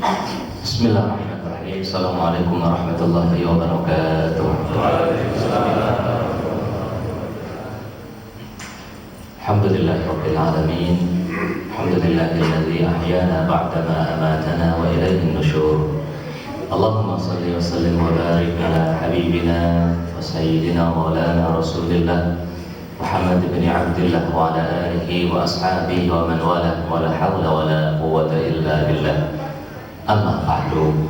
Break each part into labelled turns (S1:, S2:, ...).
S1: Bismillahirrahmanirrahim. Assalamualaikum warahmatullahi wabarakatuh. Alhamdulillahirabbil alamin. Alhamdulillahilladzi ahyana ba'dama amatana wa ilaihin nusyur. Allahumma shalli wa sallim wa barik ala habibina wa sayyidina maulana Rasulillah Muhammad bin Abdullah wa ala alihi wa ashabihi wa man wala wa la hawla wa la quwwata illa billah. Amma ba'du.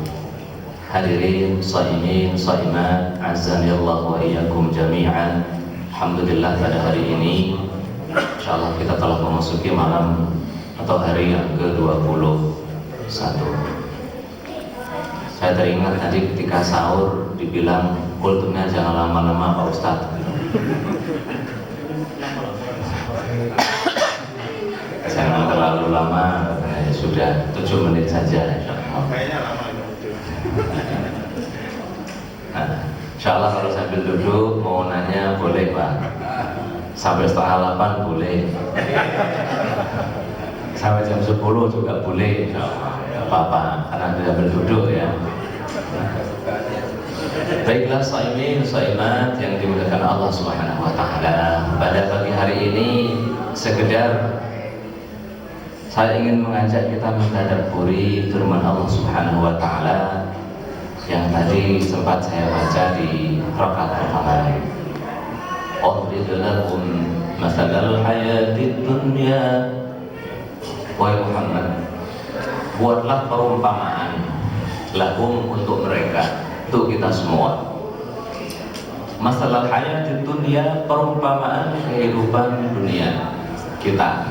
S1: Hadirin shaimin shaimat azani Allah wa iyyakum jami'an. Alhamdulillah pada hari ini insyaallah kita telah memasuki malam atau hari yang ke-21. Saya teringat tadi ketika sahur dibilang kultumnya jangan lama-lama Pak Ustadz. Jangan terlalu lama, sudah 7 menit saja.
S2: Kayaknya lama itu.
S1: Nah, insyaallah kalau sambil duduk mau nanya boleh Pak. Sampai setengah 8 boleh. Sampai jam 10 juga boleh. Apa-apa, karena sambil duduk ya. Baiklah shaimin shaimat yang dimuliakan Allah Subhanahu wa taala. Pada pagi hari ini sekedar saya ingin mengajak kita mentadabburi firman Allah Subhanahu wa taala yang tadi sempat saya baca di rakaat pertama. Wadrib lahum mathalal hayatid dunya. Wahai Muhammad, buatlah perumpamaan lahum untuk mereka, untuk kita semua. Masalah hayatid dunya, perumpamaan kehidupan dunia kita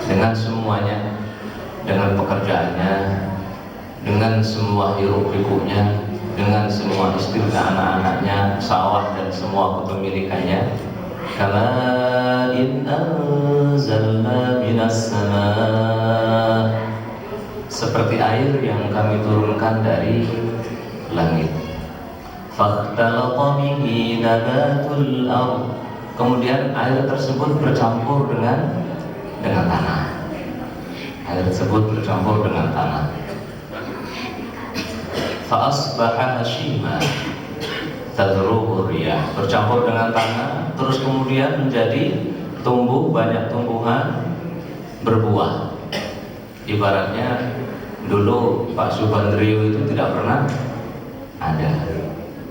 S1: dengan semuanya, dengan pekerjaannya, dengan semua hiruk pikuknya, dengan semua istri dan anak-anaknya, sawah dan semua kepemilikannya. Kama in anzalna minas sama, seperti air yang kami turunkan dari langit. Fakhtalata bihi nabatul ardh, kemudian air tersebut bercampur dengan tanah. Air tersebut bercampur dengan tanah. Fa asbaha hashima tadruhu riyah, bercampur dengan tanah terus kemudian menjadi tumbuh, banyak tumbuhan berbuah. Ibaratnya dulu Pak Subandrio itu tidak pernah ada,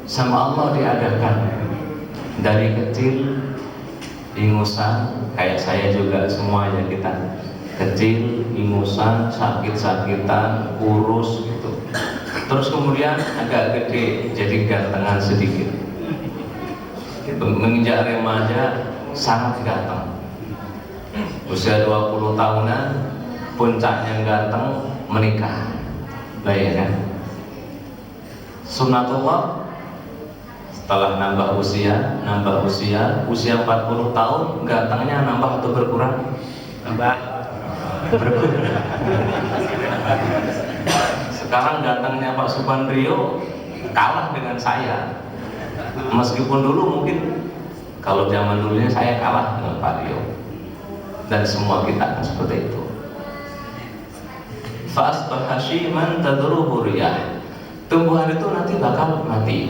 S1: sama Allah diadakan. Dari kecil ingusan, kayak saya juga semuanya, kita kecil, ingusan, sakit-sakitan, kurus gitu. Terus kemudian agak gede, jadi gantengan sedikit. Menginjak remaja sangat ganteng. Usia 20 tahunan, puncaknya ganteng, menikah. Baik kan? Sunnatullah. Setelah nambah usia 40 tahun, gantengnya nambah atau berkurang? Nambah. Berkurang. Sekarang gantengnya Pak Subandrio kalah dengan saya. Meskipun dulu mungkin kalau zaman dulunya saya kalah dengan Pak Rio. Dan semua kita kan seperti itu. Fa asbaha hashiman tadruhu riyah. Tumbuhan itu nanti bakal mati.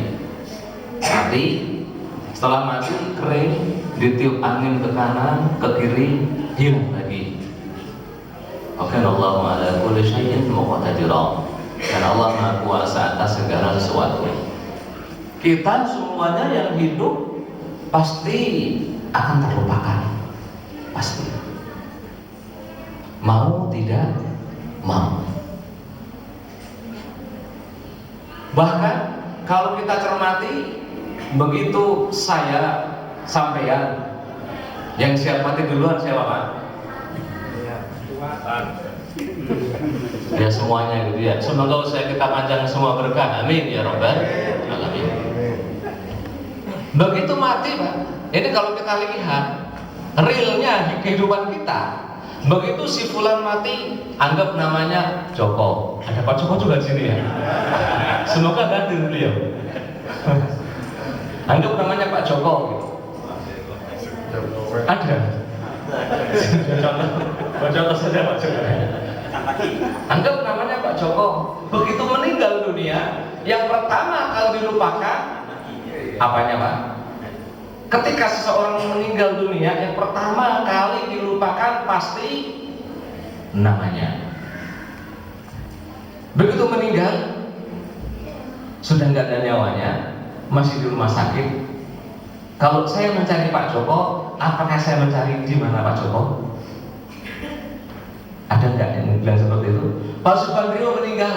S1: Setelah mati kering, ditiup angin ke kanan, ke kiri, hilang lagi. Allahu ala kulli syai'in muqtadir. Dan Allah Maha Kuasa atas segala sesuatu. Kita semuanya yang hidup pasti akan terlupakan, pasti. Mau tidak mau. Bahkan kalau kita cermati, begitu saya sampean yang siap mati duluan siapa Pak? Ya semuanya gitu ya. Semoga usaha kita panjang semua berkah. Amin ya Rabbal alamin. Begitu mati Pak, ini kalau kita lihat realnya di kehidupan kita. Begitu si fulan mati, anggap namanya Joko. Ada Pak Joko juga di sini ya. Semoga hadir beliau. Anggap namanya Pak Joko gitu. Ada. Contoh saja Pak Joko. Anggap namanya Pak Joko. Begitu meninggal dunia, yang pertama kali dilupakan apanya Pak? Ketika seseorang meninggal dunia, yang pertama kali dilupakan pasti namanya. Begitu meninggal, sudah nggak ada nyawanya, masih di rumah sakit. Kalau saya mencari Pak Joko, apakah saya mencari di mana Pak Joko? Ada nggak yang bilang seperti itu? Pak Subandrio meninggal.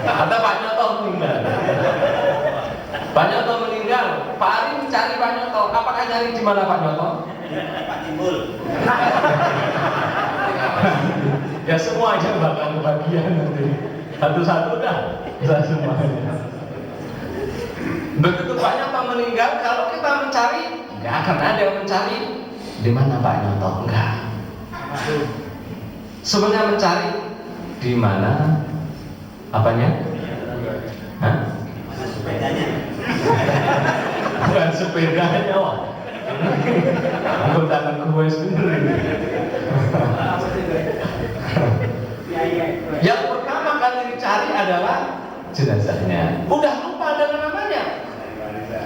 S1: Ada Pak Nyoto meninggal. Pak Nyoto meninggal. Pak Ari mencari Pak Nyoto. Apakah nyari di mana Pak Nyoto?
S2: Pak Timbul.
S1: Ya semuanya bakal kebagian nanti. Satu-satu dah. Bisa semuanya. Begitu Pak Nyoto meninggal, kalau kita mencari, nggak akan ada yang mencari di mana Pak Nyoto. Enggak. Sebenarnya mencari di mana apanya? Hah?
S2: Mana sepedanya?
S1: Bukan sepedanya, Wak. Anggotaan gue sendiri. Yang pertama kali dicari adalah jenazahnya. Udah lupa dengan namanya.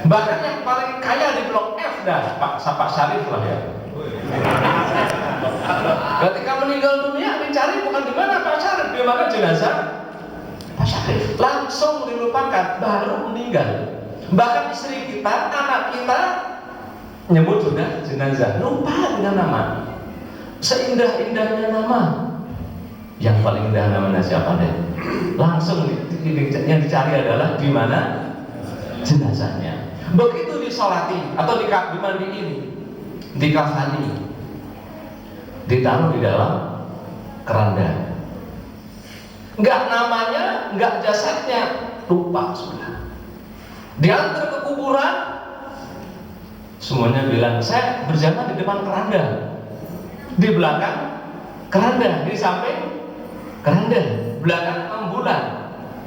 S1: Bahkan yang paling kaya di Blok F dah, Pak Syarif lah ya. Ketika meninggal dunia dicari bukan di mana Pak Syarif, di mana jenazah Pak Syarif. Langsung dilupakan, baru meninggal. Bahkan istri kita, anak kita nyebut sudah jenazah, lupa dengan nama. Seindah-indahnya nama. Yang paling indah namanya siapa deh? Langsung yang dicari adalah di mana jenazahnya. Begitu disolati atau dimandiin, dikafani, ditaruh di dalam keranda. Enggak namanya, enggak jasadnya, lupa sudah. Diantar ke kuburan, semuanya bilang saya berjalan di depan keranda, di belakang keranda, di samping keranda, belakang ambulan,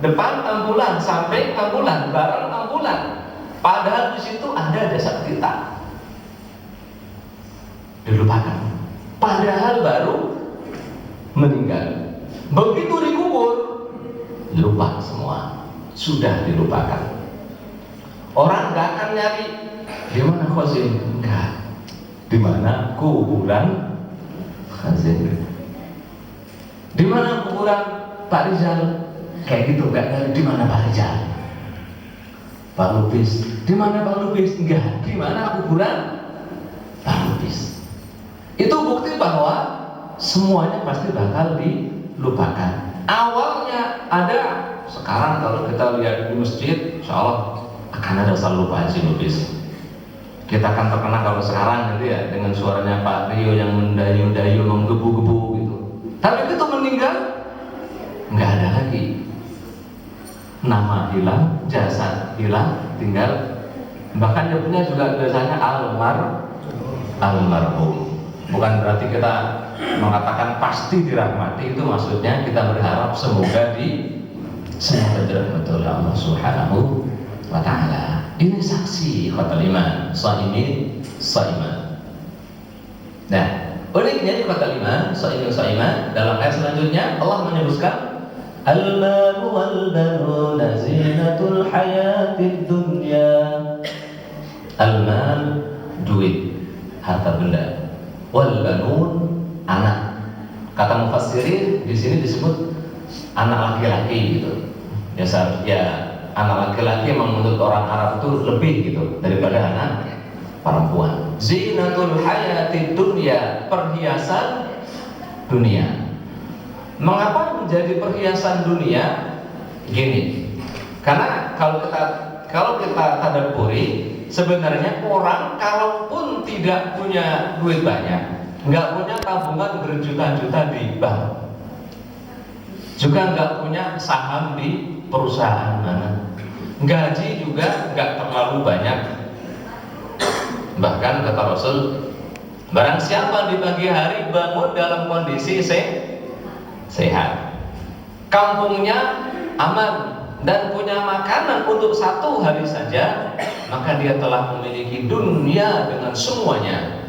S1: depan ambulan, samping ambulan, bareng ambulan. Padahal di situ ada jasad kita. Dilupakan. Padahal baru meninggal. Begitu dikubur, lupa semua. Sudah dilupakan. Orang nggak akan nyari di mana khazin, enggak. Di mana kuburan khazin. Di mana kuburan Pak Rizal? Kayak gitu, nggak nyari di mana Pak Rizal. Pak Lubis, di mana Pak Lubis? Enggak. Di mana kuburan Pak Lubis? Itu bukti bahwa semuanya pasti bakal dilupakan. Awalnya ada, sekarang kalau kita lihat di masjid, insya Allah akan ada selalu Pak Haji Lubis. Kita akan terkenal kalau sekarang gitu ya, dengan suaranya Pak Rio yang mendayu-dayu, menggebu-gebu gitu. Tapi itu meninggal, nggak ada lagi. Nama hilang, jasad hilang, tinggal. Bahkan dia punya juga biasanya almarhum. Bukan berarti kita mengatakan pasti dirahmati, itu maksudnya kita berharap semoga dirahmati oleh Allah Subhanahu wa ta'ala. Ini saksi khatul iman, shaimin, shaiman. Nah, uniknya di khatul iman, shaimin, shaiman, dalam ayat selanjutnya Allah menyebutkan al-malu wal-banuna zinatul hayatid dunya. Al-mal, duit, harta benda. Wal-banun, anak. Kata mufassirin di sini disebut anak laki-laki gitu. Ya, anak laki-laki memang menurut orang Arab itu lebih gitu daripada anak perempuan. Zinatul hayatid dunya, perhiasan dunia. Mengapa menjadi perhiasan dunia? Gini, karena kalau kita tadabburi, sebenarnya orang kalaupun tidak punya duit banyak, nggak punya tabungan berjuta-juta di bank, juga nggak punya saham di perusahaan mana, gaji juga nggak terlalu banyak. Bahkan kata Rasul, barang siapa di pagi hari bangun dalam kondisi sehat, kampungnya aman, dan punya makanan untuk 1 hari saja, maka dia telah memiliki dunia dengan semuanya.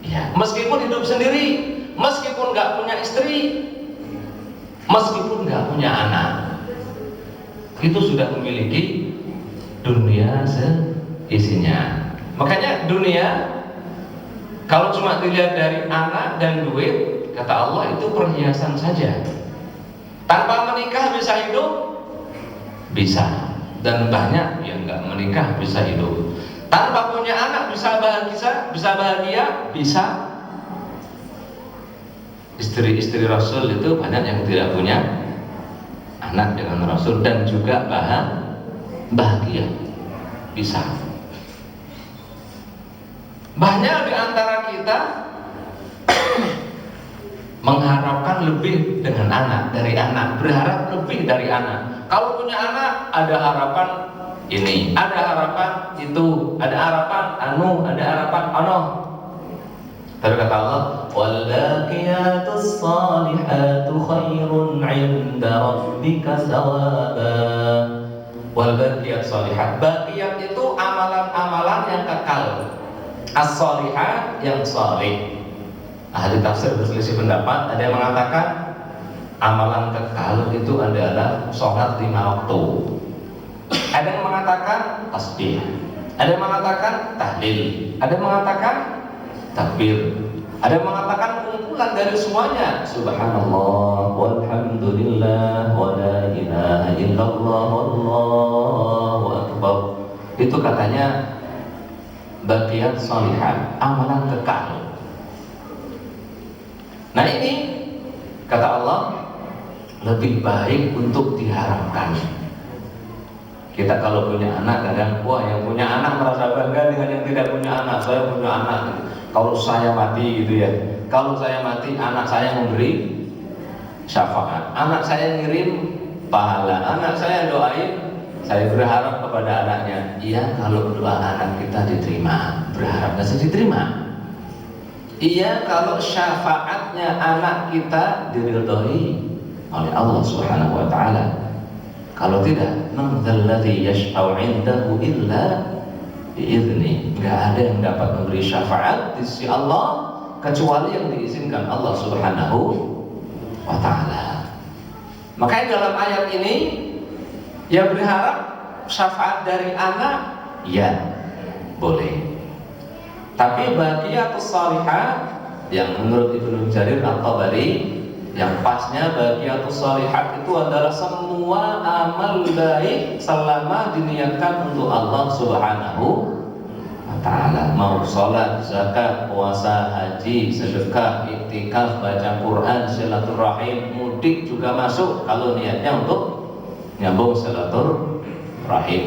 S1: Ya, meskipun hidup sendiri, meskipun nggak punya istri, meskipun nggak punya anak, itu sudah memiliki dunia seisinya. Makanya dunia kalau cuma dilihat dari anak dan duit, kata Allah itu perhiasan saja. Tanpa menikah bisa hidup? Bisa. Dan banyak yang nggak menikah bisa hidup. Tanpa punya anak bisa bahagia? Bisa. Istri-istri Rasul itu banyak yang tidak punya anak dengan Rasul dan juga bahagia. Bisa. Banyak di antara kita mengharapkan lebih dengan anak, dari anak, berharap lebih dari anak. Kalau punya anak ada harapan ini, ada harapan itu, ada harapan ada harapan Tapi kata Allah, "Wallaqiyatus salihatu khairun 'inda rabbika thawaba." Wal baqiyat shalihat. Baqiyat itu amalan-amalan yang kekal. As-shalihat yang salih. Ahli tafsir berselisih pendapat. Ada yang mengatakan amalan kekal itu adalah sholat 5 waktu. Ada yang mengatakan tasbih. Ada yang mengatakan tahlil. Ada yang mengatakan takbir. Ada yang mengatakan kumpulan dari semuanya. Subhanallah walhamdulillah wa la ilaha illallah wallahu akbar. Itu katanya baqiyat shalihat, amalan kekal. Nah ini kata Allah lebih baik untuk diharapkan. Kita kalau punya anak kadang yang punya anak merasa bangga dengan yang tidak punya anak. Saya punya anak, kalau saya mati gitu ya. Kalau saya mati anak saya memberi syafaat, anak saya ngirim pahala, anak saya doain, saya berharap kepada anaknya. Iya, kalau doa anak kita diterima, berharap bisa diterima. Iya, kalau syafaatnya anak kita diridhoi oleh Allah Subhanahu wa taala. Kalau tidak, man dzalladzi yashfa'u 'indahu illa bi'idznih. Enggak ada yang dapat memberi syafaat di sisi Allah kecuali yang diizinkan Allah Subhanahu wa taala. Makanya dalam ayat ini yang berharap syafaat dari anak, ya boleh. Tapi baqiyatus shalihat yang menurut Ibnu Jarir At-Tabari, yang pasnya baqiyatus shalihat itu adalah semua amal baik selama diniatkan untuk Allah Subhanahu wa taala. Mau salat, zakat, puasa, haji, sedekah, iktikaf, baca Quran, silaturahim, mudik juga masuk kalau niatnya untuk nyambung silaturahim.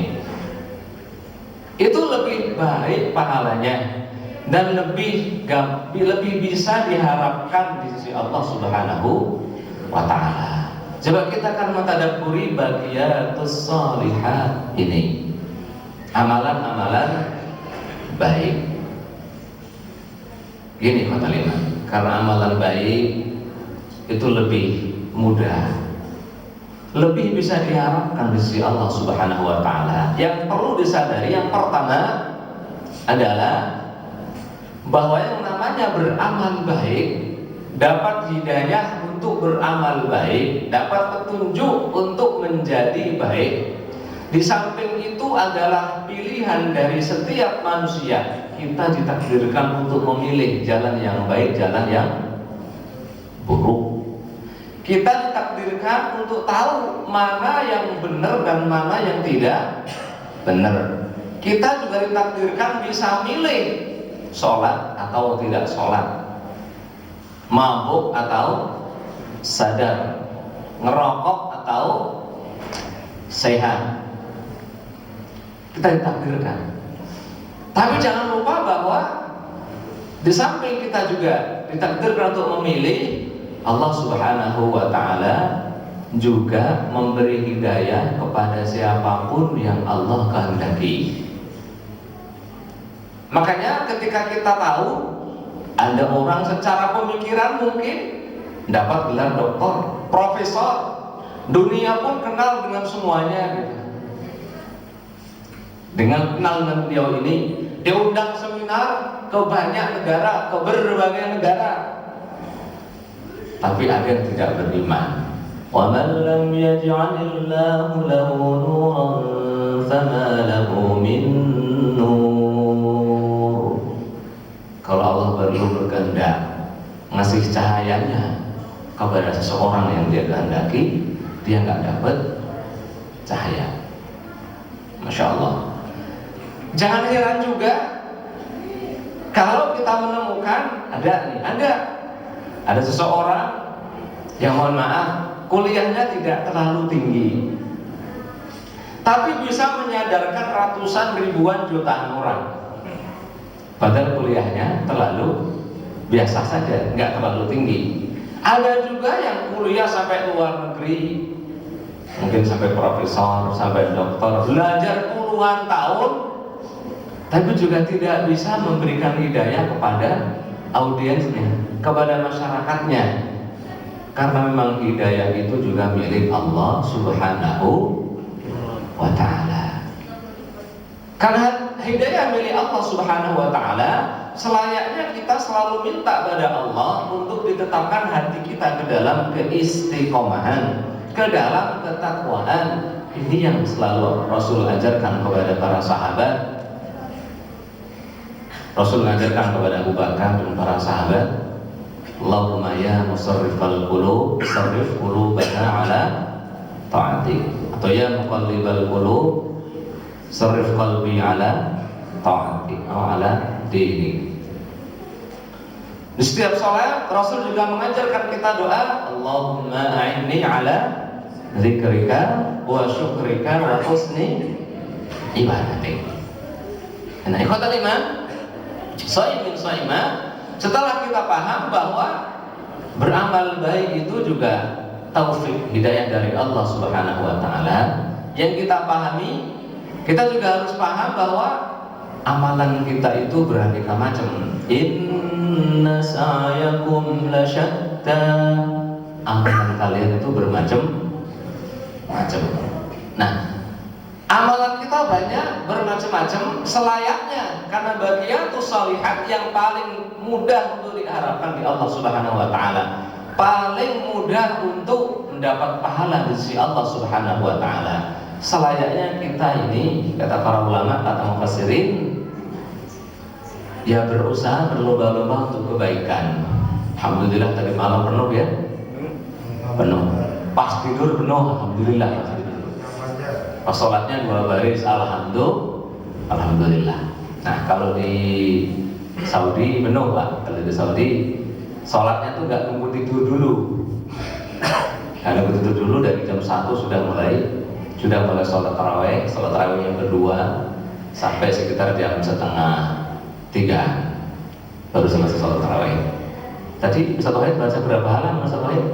S1: Itu lebih baik pahalanya dan lebih bisa diharapkan di sisi Allah Subhanahu wa taala. Coba kita akan mentadabburi baqiyatus shalihat ini. Amalan-amalan baik. Gini kata lima, karena amalan baik itu lebih mudah, lebih bisa diharapkan di sisi Allah Subhanahu wa taala. Yang perlu disadari yang pertama adalah bahwa yang namanya beramal baik, dapat hidayah untuk beramal baik, dapat petunjuk untuk menjadi baik. Di samping itu adalah pilihan dari setiap manusia. Kita ditakdirkan untuk memilih jalan yang baik, jalan yang buruk. Kita ditakdirkan untuk tahu mana yang benar dan mana yang tidak benar. Kita juga ditakdirkan bisa milih sholat atau tidak sholat, mabuk atau sadar, ngerokok atau sehat. Kita ditakdirkan. Tapi jangan lupa bahwa di samping kita juga ditakdirkan untuk memilih, Allah Subhanahu wa taala juga memberi hidayah kepada siapapun yang Allah kehendaki. Makanya ketika kita tahu ada orang secara pemikiran mungkin dapat gelar doktor, profesor, Dunia pun kenal dengan semuanya gitu. Dengan kenal dengan beliau ini, dia undang seminar ke banyak negara, ke berbagai negara. Tapi ada yang tidak beriman. وَمَنْ لَمْ يَجْعَلِ اللَّهُ لَهُ نُورًا فَمَا لَهُ مِنْ نُورٍ. Kalau Allah baru berkehendak ngasih cahayanya kepada seseorang yang dia kehendaki, dia nggak dapat cahaya. Masya Allah. Jangan heran juga kalau kita menemukan ada seseorang yang mohon maaf kuliahnya tidak terlalu tinggi, tapi bisa menyadarkan ratusan ribuan jutaan orang. Padahal kuliahnya terlalu biasa saja, nggak terlalu tinggi. Ada juga yang kuliah sampai luar negeri, mungkin sampai profesor, sampai doktor, belajar puluhan tahun, tapi juga tidak bisa memberikan hidayah kepada audiensnya, kepada masyarakatnya. Karena memang hidayah itu juga milik Allah Subhanahu wa ta'ala. Karena hidayah milik Allah Subhanahu wa ta'ala, selayaknya kita selalu minta pada Allah untuk ditetapkan hati kita ke dalam keistiqomahan, ke dalam ketakwaan. Ini yang selalu Rasul ajarkan kepada para sahabat. Rasul mengajarkan kepada Abu Bakar dan para sahabat, Allahumma ya musarrifal qulub, sarrif qulubana ala ta'atik. Atau ya muqallibal qulub, sarrif qalbi ala ta'atik atau ala dinik. Di setiap salat Rasul juga mengajarkan kita doa, Allahumma a'inni ala zikrika wa syukrika wa husni ibadatik. Nah, ikhwatal iman, shaimin shaimah, setelah kita paham bahwa beramal baik itu juga taufik hidayah dari Allah Subhanahu wa ta'ala, yang kita pahami, kita juga harus paham bahwa amalan kita itu beraneka macam. Inna sa'yakum lasyatta, amalan kalian itu bermacam-macam. Nah, amalan kita banyak bermacam-macam selayaknya, karena bagiatus shalihat yang paling mudah untuk diharapkan di Allah Subhanahu wa ta'ala, paling mudah untuk mendapat pahala di sisi Allah Subhanahu wa ta'ala. Selayaknya kita ini, kata para ulama, kata mufassirin, ya berusaha berlomba-lomba untuk kebaikan. Alhamdulillah tadi malam penuh ya, penuh. Pas tidur penuh, alhamdulillah. Pas sholatnya 2 baris, alhamdulillah. Nah, kalau di Saudi penuh Pak. Kalau di Saudi sholatnya tuh nggak nunggu tidur dulu. Nggak nunggu tidur dulu, dari jam 1 sudah mulai sholat tarawih yang kedua sampai sekitar jam 2:30 baru selesai sholat tarawih. Tadi satu hari baca berapa halaman satu hari?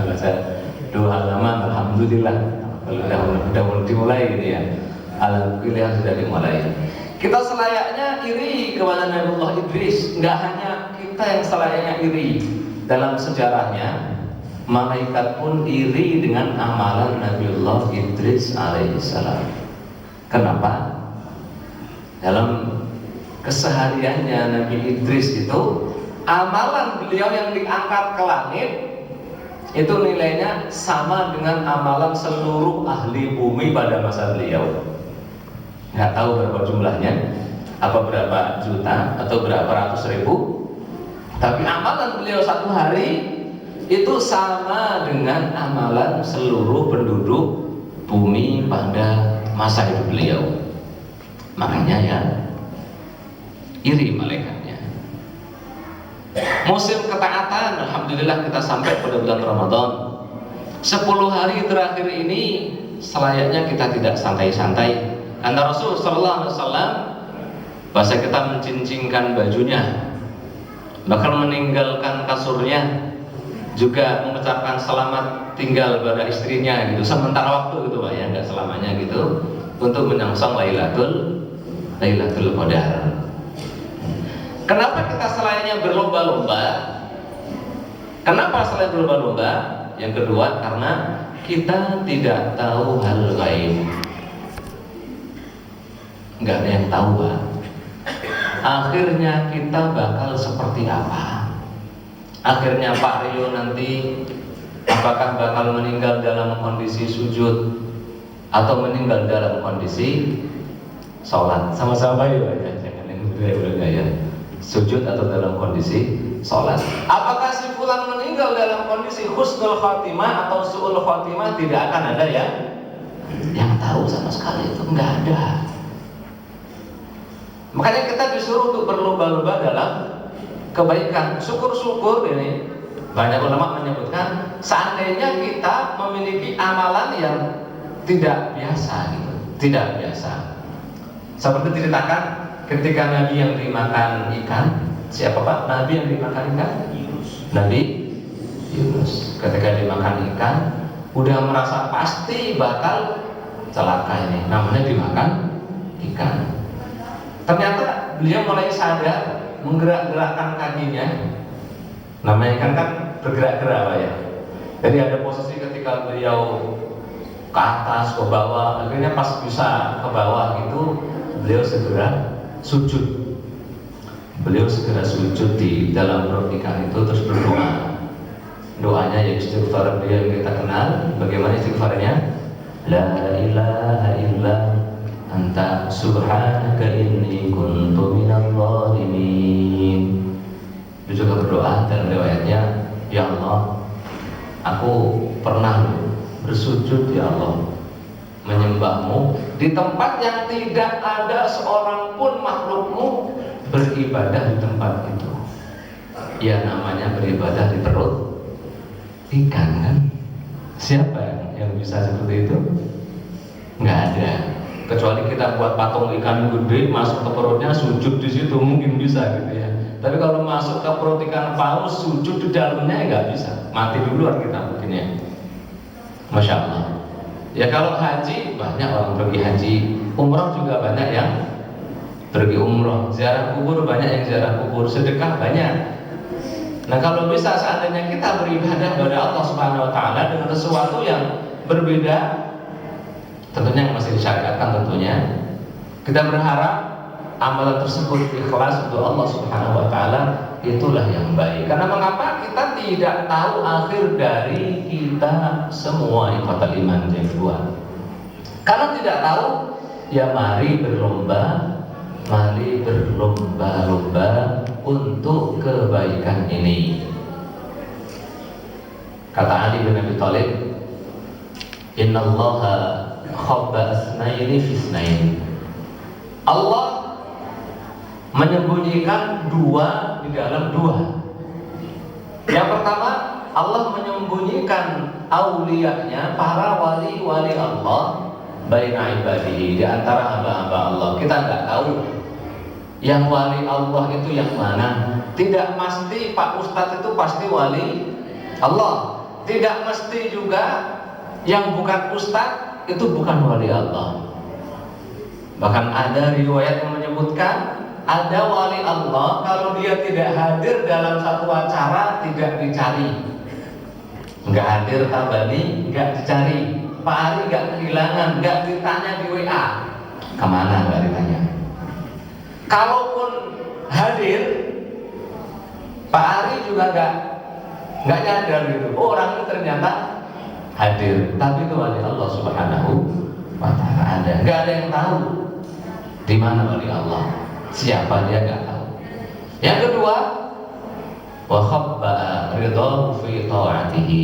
S1: Baca 2 halaman, alhamdulillah. Kalau udah dimulai gitu ya, alhamdulillah sudah dimulai. Kita selayaknya iri kepada Nabiullah Idris. Nggak hanya kita yang selayaknya iri. Dalam sejarahnya, malaikat pun iri dengan amalan Nabiullah Idris alaihissalam. Kenapa? Dalam kesehariannya Nabi Idris itu, amalan beliau yang diangkat ke langit itu nilainya sama dengan amalan seluruh ahli bumi pada masa beliau. Nggak tahu berapa jumlahnya, apa berapa juta atau berapa ratus ribu, tapi amalan beliau satu hari itu sama dengan amalan seluruh penduduk bumi pada masa hidup beliau. Makanya ya, iri malaikatnya. Musim ketaatan, alhamdulillah kita sampai pada bulan Ramadan. 10 hari terakhir ini selayaknya kita tidak santai-santai. Karena Rasul sallallahu alaihi wasallam bahasa kita mencincingkan bajunya, bahkan meninggalkan kasurnya, juga mengucapkan selamat tinggal pada istrinya gitu, sementara waktu gitu Pak ya, nggak selamanya gitu, untuk menyongsong Lailatul Qadar. Kenapa kita selayaknya berlomba-lomba? Kenapa selain berlomba-lomba? Yang kedua karena kita tidak tahu hal gaib. Nggak ada yang tahu, Pak. Akhirnya kita bakal seperti apa? Akhirnya Pak Rio nanti apakah bakal meninggal dalam kondisi sujud atau meninggal dalam kondisi sholat? Sama-sama ya, jangan yang berbeda ya. Sujud atau dalam kondisi sholat. Apakah si fulan meninggal dalam kondisi husnul khotimah atau su'ul khotimah? Tidak akan ada yang tahu sama sekali, itu nggak ada. Makanya kita disuruh untuk berlomba-lomba dalam kebaikan. Syukur-syukur ini banyak ulama menyebutkan seandainya kita memiliki amalan yang tidak biasa gitu, tidak biasa. Seperti diceritakan ketika Nabi yang dimakan ikan, siapa Pak? Nabi yang dimakan ikan? Nabi Yunus. Ketika dimakan ikan, udah merasa pasti bakal celaka ini, namanya dimakan ikan. Ternyata beliau mulai sadar, menggerak-gerakkan kakinya. Namanya ikan kan bergerak-gerak Pak ya. Jadi ada posisi ketika beliau ke atas, ke bawah, akhirnya pas bisa ke bawah itu beliau segera sujud. Beliau segera sujud di dalam perut ikan itu, terus berdoa. Doanya ya istighfar beliau yang kita kenal. Bagaimana istighfarnya? La ilaha illa anta subhanaka inni kuntu minadh dhalimin. Dia juga berdoa dalam riwayatnya, ya Allah, aku pernah bersujud ya Allah, menyembahmu di tempat yang tidak ada seorang pun makhlukmu beribadah di tempat itu. Ya namanya beribadah di perut ikan kan. Siapa yang bisa seperti itu? Nggak ada. Kecuali kita buat patung ikan gede masuk ke perutnya, sujud di situ mungkin bisa gitu ya. Tapi kalau masuk ke perut ikan paus, sujud di dalamnya nggak bisa. Mati duluan kita mungkin ya. Masya Allah. Ya kalau haji banyak orang pergi haji, umroh juga banyak yang pergi umroh, ziarah kubur banyak yang ziarah kubur, sedekah banyak. Nah kalau bisa seandainya kita beribadah kepada Allah Subhanahu Wa Taala dengan sesuatu yang berbeda, tentunya yang masih disyariatkan tentunya, kita berharap amalan tersebut ikhlas untuk Allah Subhanahu Wa Taala, itulah yang baik. Karena mengapa kita tidak tahu akhir dari kita semua ikhwatal iman yang kedua. Karena tidak tahu, ya mari berlomba-lomba untuk kebaikan ini. Kata Ali bin Abi Thalib, innallaha khabba asnaini fi isnain. Allah menyembunyikan dua di dalam dua. Yang pertama, Allah menyembunyikan auliyanya, para wali-wali Allah, baina ibadihi, di antara hamba-hamba Allah. Kita nggak tahu yang wali Allah itu yang mana. Tidak mesti Pak Ustadz itu pasti wali Allah. Tidak mesti juga yang bukan Ustadz itu bukan wali Allah. Bahkan ada riwayat yang menyebutkan ada wali Allah kalau dia tidak hadir dalam satu acara tidak dicari. Nggak hadir tabani, nggak dicari. Pak Ari nggak kehilangan, nggak ditanya di WA kemana, nggak ditanya. Kalaupun hadir, Pak Ari juga nggak nyadar gitu. Oh, orang itu ternyata hadir, tapi itu wali Allah Subhanahu Wa Taala ada. Nggak ada yang tahu di mana wali Allah, siapa dia nggak tahu. Yang kedua, wa khabba ridhahu fi ta'atihi,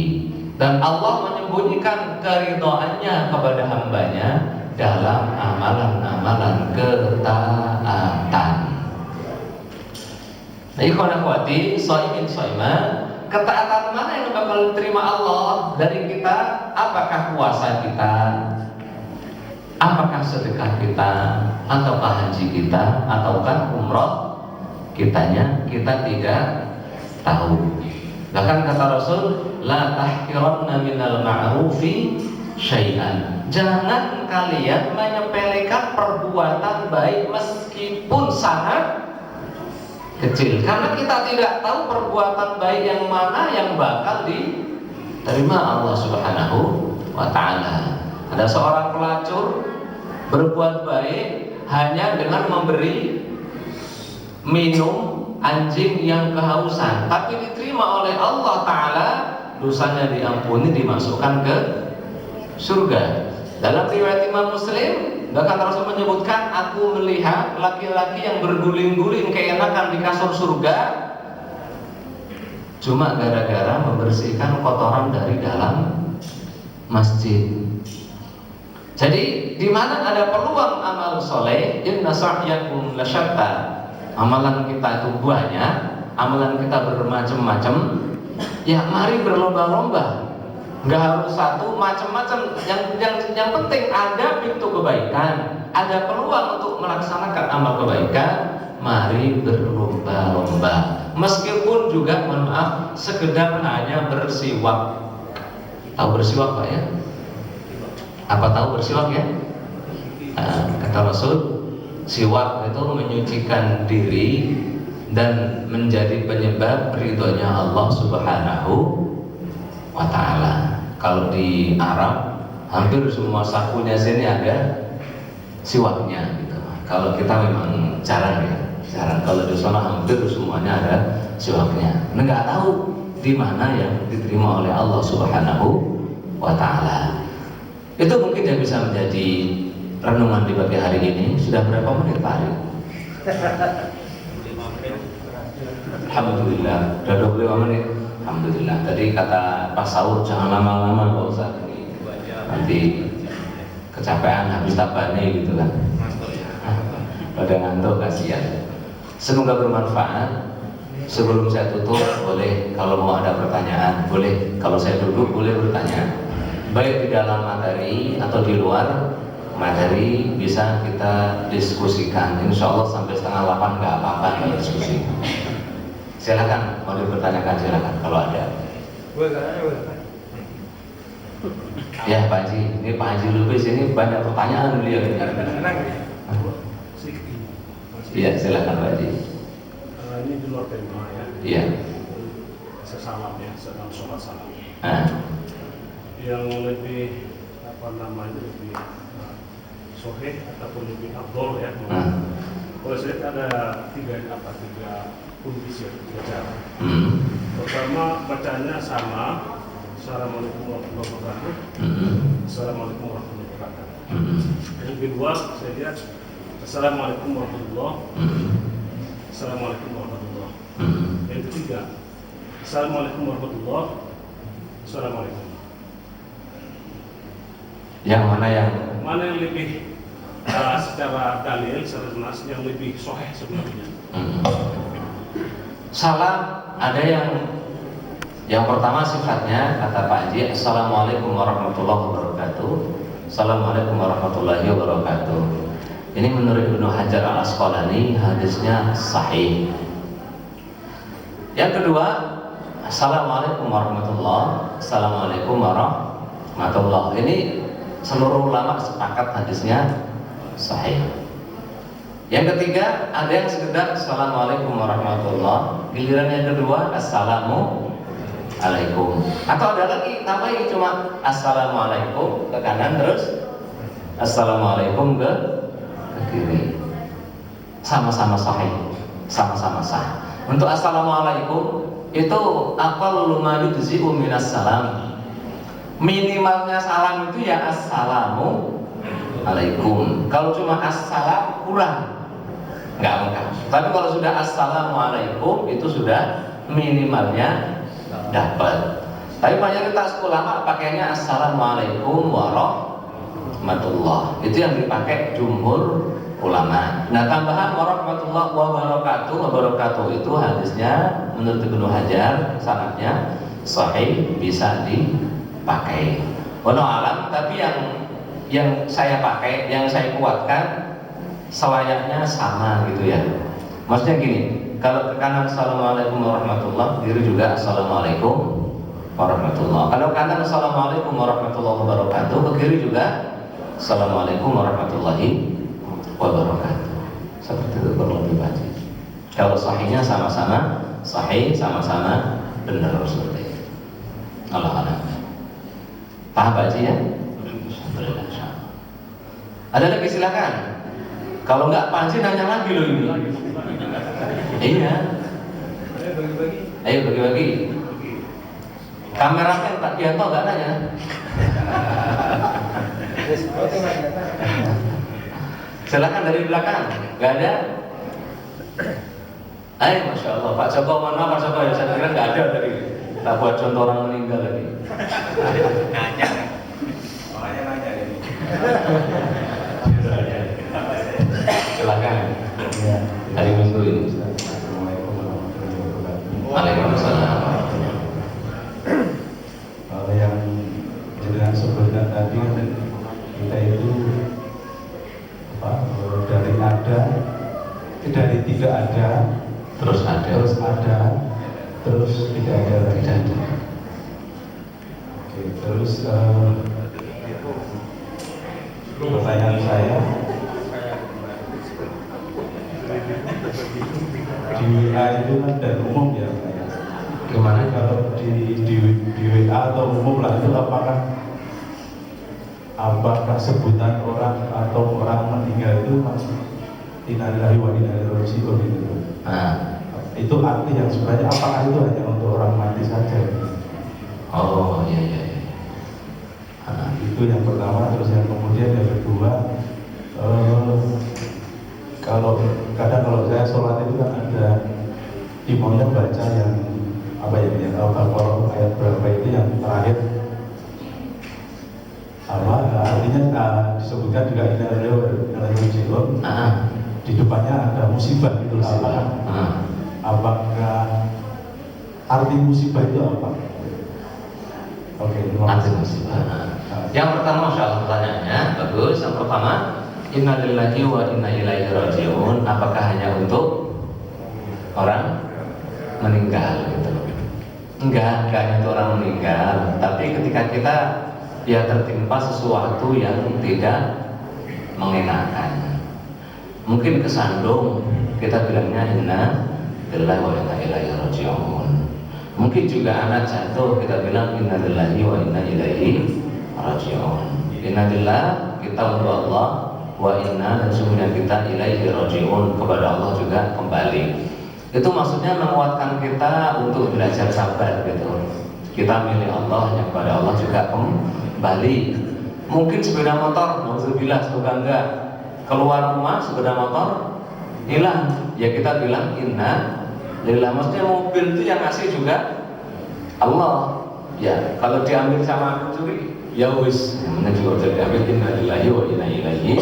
S1: dan Allah menyembunyikan keridhaannya kepada hambanya dalam amalan-amalan ketaatan. Nah, ikhwan akhwati, shaimin shaimah, ketaatan mana yang bakal diterima Allah dari kita? Apakah puasa kita? Apakah sedekah kita? Ataukah haji kita? Ataukah umroh kitanya? Kita tidak tahu. Bahkan kata Rasul, la tahqiranna minal ma'rufi syai'an. Jangan kalian menyepelekan perbuatan baik meskipun sangat kecil. Karena kita tidak tahu perbuatan baik yang mana yang bakal terima Allah Subhanahu wa ta'ala. Ada seorang pelacur berbuat baik hanya dengan memberi minum anjing yang kehausan, tapi diterima oleh Allah Ta'ala, dosanya diampuni, dimasukkan ke surga. Dalam riwayat Imam Muslim, bahkan Rasul menyebutkan, aku melihat laki-laki yang berguling-guling keenakan di kasur surga cuma gara-gara membersihkan kotoran dari dalam masjid. Jadi di mana ada peluang amal soleh, inna sa'yakum lasyatta. Amalan kita itu banyak, amalan kita bermacam-macam. Ya mari berlomba-lomba. Nggak harus satu, macam-macam. Yang penting ada pintu kebaikan, ada peluang untuk melaksanakan amal kebaikan. Mari berlomba-lomba. Meskipun juga mohon maaf, sekedar hanya bersiwak. Tahu bersiwak Pak ya? Apa tahu bersiwak ya? Kata Rasul, siwak itu menyucikan diri dan menjadi penyebab ridhonya Allah Subhanahu wa ta'ala. Kalau di Arab hampir semua sakunya sini ada siwaknya gitu. Kalau kita memang jarang ya, jarang. Kalau di sana hampir semuanya ada siwaknya. Nggak tahu di mana yang diterima oleh Allah Subhanahu wa ta'ala. Itu mungkin yang bisa menjadi renungan di pagi hari ini. Sudah berapa menit Pak Ari?
S2: 5 menit.
S1: Alhamdulillah, sudah 25 menit. Alhamdulillah. Tadi kata pas sahur jangan lama-lama Pak Ustaz, nanti kecapean habis tabane gitu kan. Pada ngantuk kasihan. Semoga bermanfaat. Sebelum saya tutup, boleh kalau mau ada pertanyaan, boleh. Kalau saya duduk boleh bertanya. Baik di dalam materi atau di luar materi bisa kita diskusikan. Insya Allah sampai 7:30 nggak apa-apa kalau diskusi. Silakan, mau dipertanyakan silakan kalau ada. Ya Pak Haji, ini Pak Haji Lubis ini banyak pertanyaan beliau. Iya silakan Pak Haji.
S3: Ini di luar tema ya.
S1: Iya.
S3: Sesalam ya, sedang sholat salam. Yang lebih lebih soheh ataupun lebih abdol ya. Kalau saya lihat ada tiga kondisi, tiga cara. Pertama bacanya sama, Assalamualaikum warahmatullahi wabarakatuh. Assalamualaikum warahmatullahi wabarakatuh. Yang kedua saya lihat Assalamualaikum warahmatullahi. Assalamualaikum warahmatullahi. Yang ketiga Assalamualaikum warahmatullahi. Assalamualaikum.
S1: Yang
S3: mana yang lebih secara dalil, secara nas yang lebih soheh sebenarnya?
S1: Salam ada yang pertama sifatnya kata Pak Haji, Assalamualaikum warahmatullahi wabarakatuh. Assalamualaikum warahmatullahi wabarakatuh. Ini menurut Ibnu Hajar Al-Asqalani hadisnya sahih. Yang kedua, Assalamualaikum warahmatullahi. Assalamualaikum warahmatullahi. Ini seluruh ulama sepakat hadisnya sahih. Yang ketiga, ada yang sekedar Assalamualaikum warahmatullahi. Giliran yang kedua, Assalamualaikum. Atau ada lagi tambahin cuma Assalamualaikum ke kanan terus Assalamualaikum ke kiri. Sama-sama sahih, sama-sama sah. Untuk Assalamualaikum itu aqallu ma yujzi'u minas salam. Minimalnya salam itu ya Assalamualaikum. Kalau cuma assalam kurang, nggak lengkap. Tapi kalau sudah Assalamualaikum itu sudah minimalnya dapat. Tapi mayoritas ulama pakainya Assalamualaikum warahmatullahi. Itu yang dipakai jumhur ulama. Nah tambahan warahmatullahi wabarakatuh itu hadisnya menurut Ibnu Hajar sanadnya sahih, bisa dipakai. Wallahu alam, tapi yang saya pakai, yang saya kuatkan selayaknya sama gitu ya. Maksudnya gini, kalau ke kanan Assalamualaikum warahmatullahi, kiri juga Assalamualaikum warahmatullahi. Kalau kanan Assalamualaikum warahmatullahi wabarakatuh, ke kiri juga Assalamualaikum warahmatullahi wabarakatuh. Seperti itu kurang lebih baca. Kalau sahihnya sama-sama sahih, sama-sama benar seperti itu. Allah alam. Paham Pak Haji ya? Alhamdulillah. Ada lagi silakan. Kalau enggak Pak Haji nanya lagi loh ini. Iya. Ayo bagi-bagi. Kameramen Pak Dianto enggak nanya. Silakan dari belakang. Enggak ada? Ayo, Masya Allah. Pak Joko, mohon maaf Pak Joko ya. Saya kira enggak ada tadi. Tak buat contoh orang meninggal lagi.
S2: Nanya. Makanya nanya ini.
S1: Silakan. Hari Minggu ini. Waalaikumsalam.
S4: Kalau yang jenengan sebutkan tadi kan kita itu dari ada, dari tidak ada,
S1: Terus ada.
S4: terus tidak ada lagi. Oke, terus pertanyaan saya, di WA itu kan dan umum ya Pak ya.
S1: Gimana?
S4: Kalau di WA atau umum lah itu apakah sebutan orang atau orang meninggal itu masih innalillahi wa inna ilaihi raji'un gitu.
S1: Nah.
S4: Itu arti yang sebenarnya apakah itu hanya untuk orang mati saja?
S1: Oh iya.
S4: Itu yang pertama. Terus yang kemudian yang kedua, kalau saya sholat itu kan ada imamnya baca yang apa ya Al-Baqarah ayat berapa itu yang terakhir artinya disebutkan juga innalillahi wa inna ilaihi raji'un. Di depannya ada musibah itu apakah arti musibah itu apa? Oke,
S1: Arti musibah. Yang pertama, Masya Allah pertanyaannya bagus. Yang pertama, innalillahi wa inna ilaihi raji'un. Apakah hanya untuk orang meninggal gitu? Enggak hanya untuk orang meninggal. Tapi ketika kita ya tertimpa sesuatu yang tidak mengenakan, mungkin kesandung, kita bilangnya inna lillahi wa inna ilaihi raji'un. Mungkin juga anak jatuh, kita bilang inna lillahi wa inna ilaihi raji'un. Inna lillah, kita untuk Allah, wa inna, dan sungguhnya kita ilaihi raji'un, kepada Allah juga kembali. Itu maksudnya menguatkan kita untuk belajar sabar gitu. Kita milik Allah, yang kepada Allah juga kembali. Mungkin sepeda motor, alhamdulillah semoga enggak keluar rumah sepeda motor hilang, ya kita bilang inna lillah. Maksudnya mobil itu yang ngasih juga Allah. Ya kalau diambil sama pencuri, ya wis, namanya juga bisa diambil. Inna lillahi wa inna ilaihi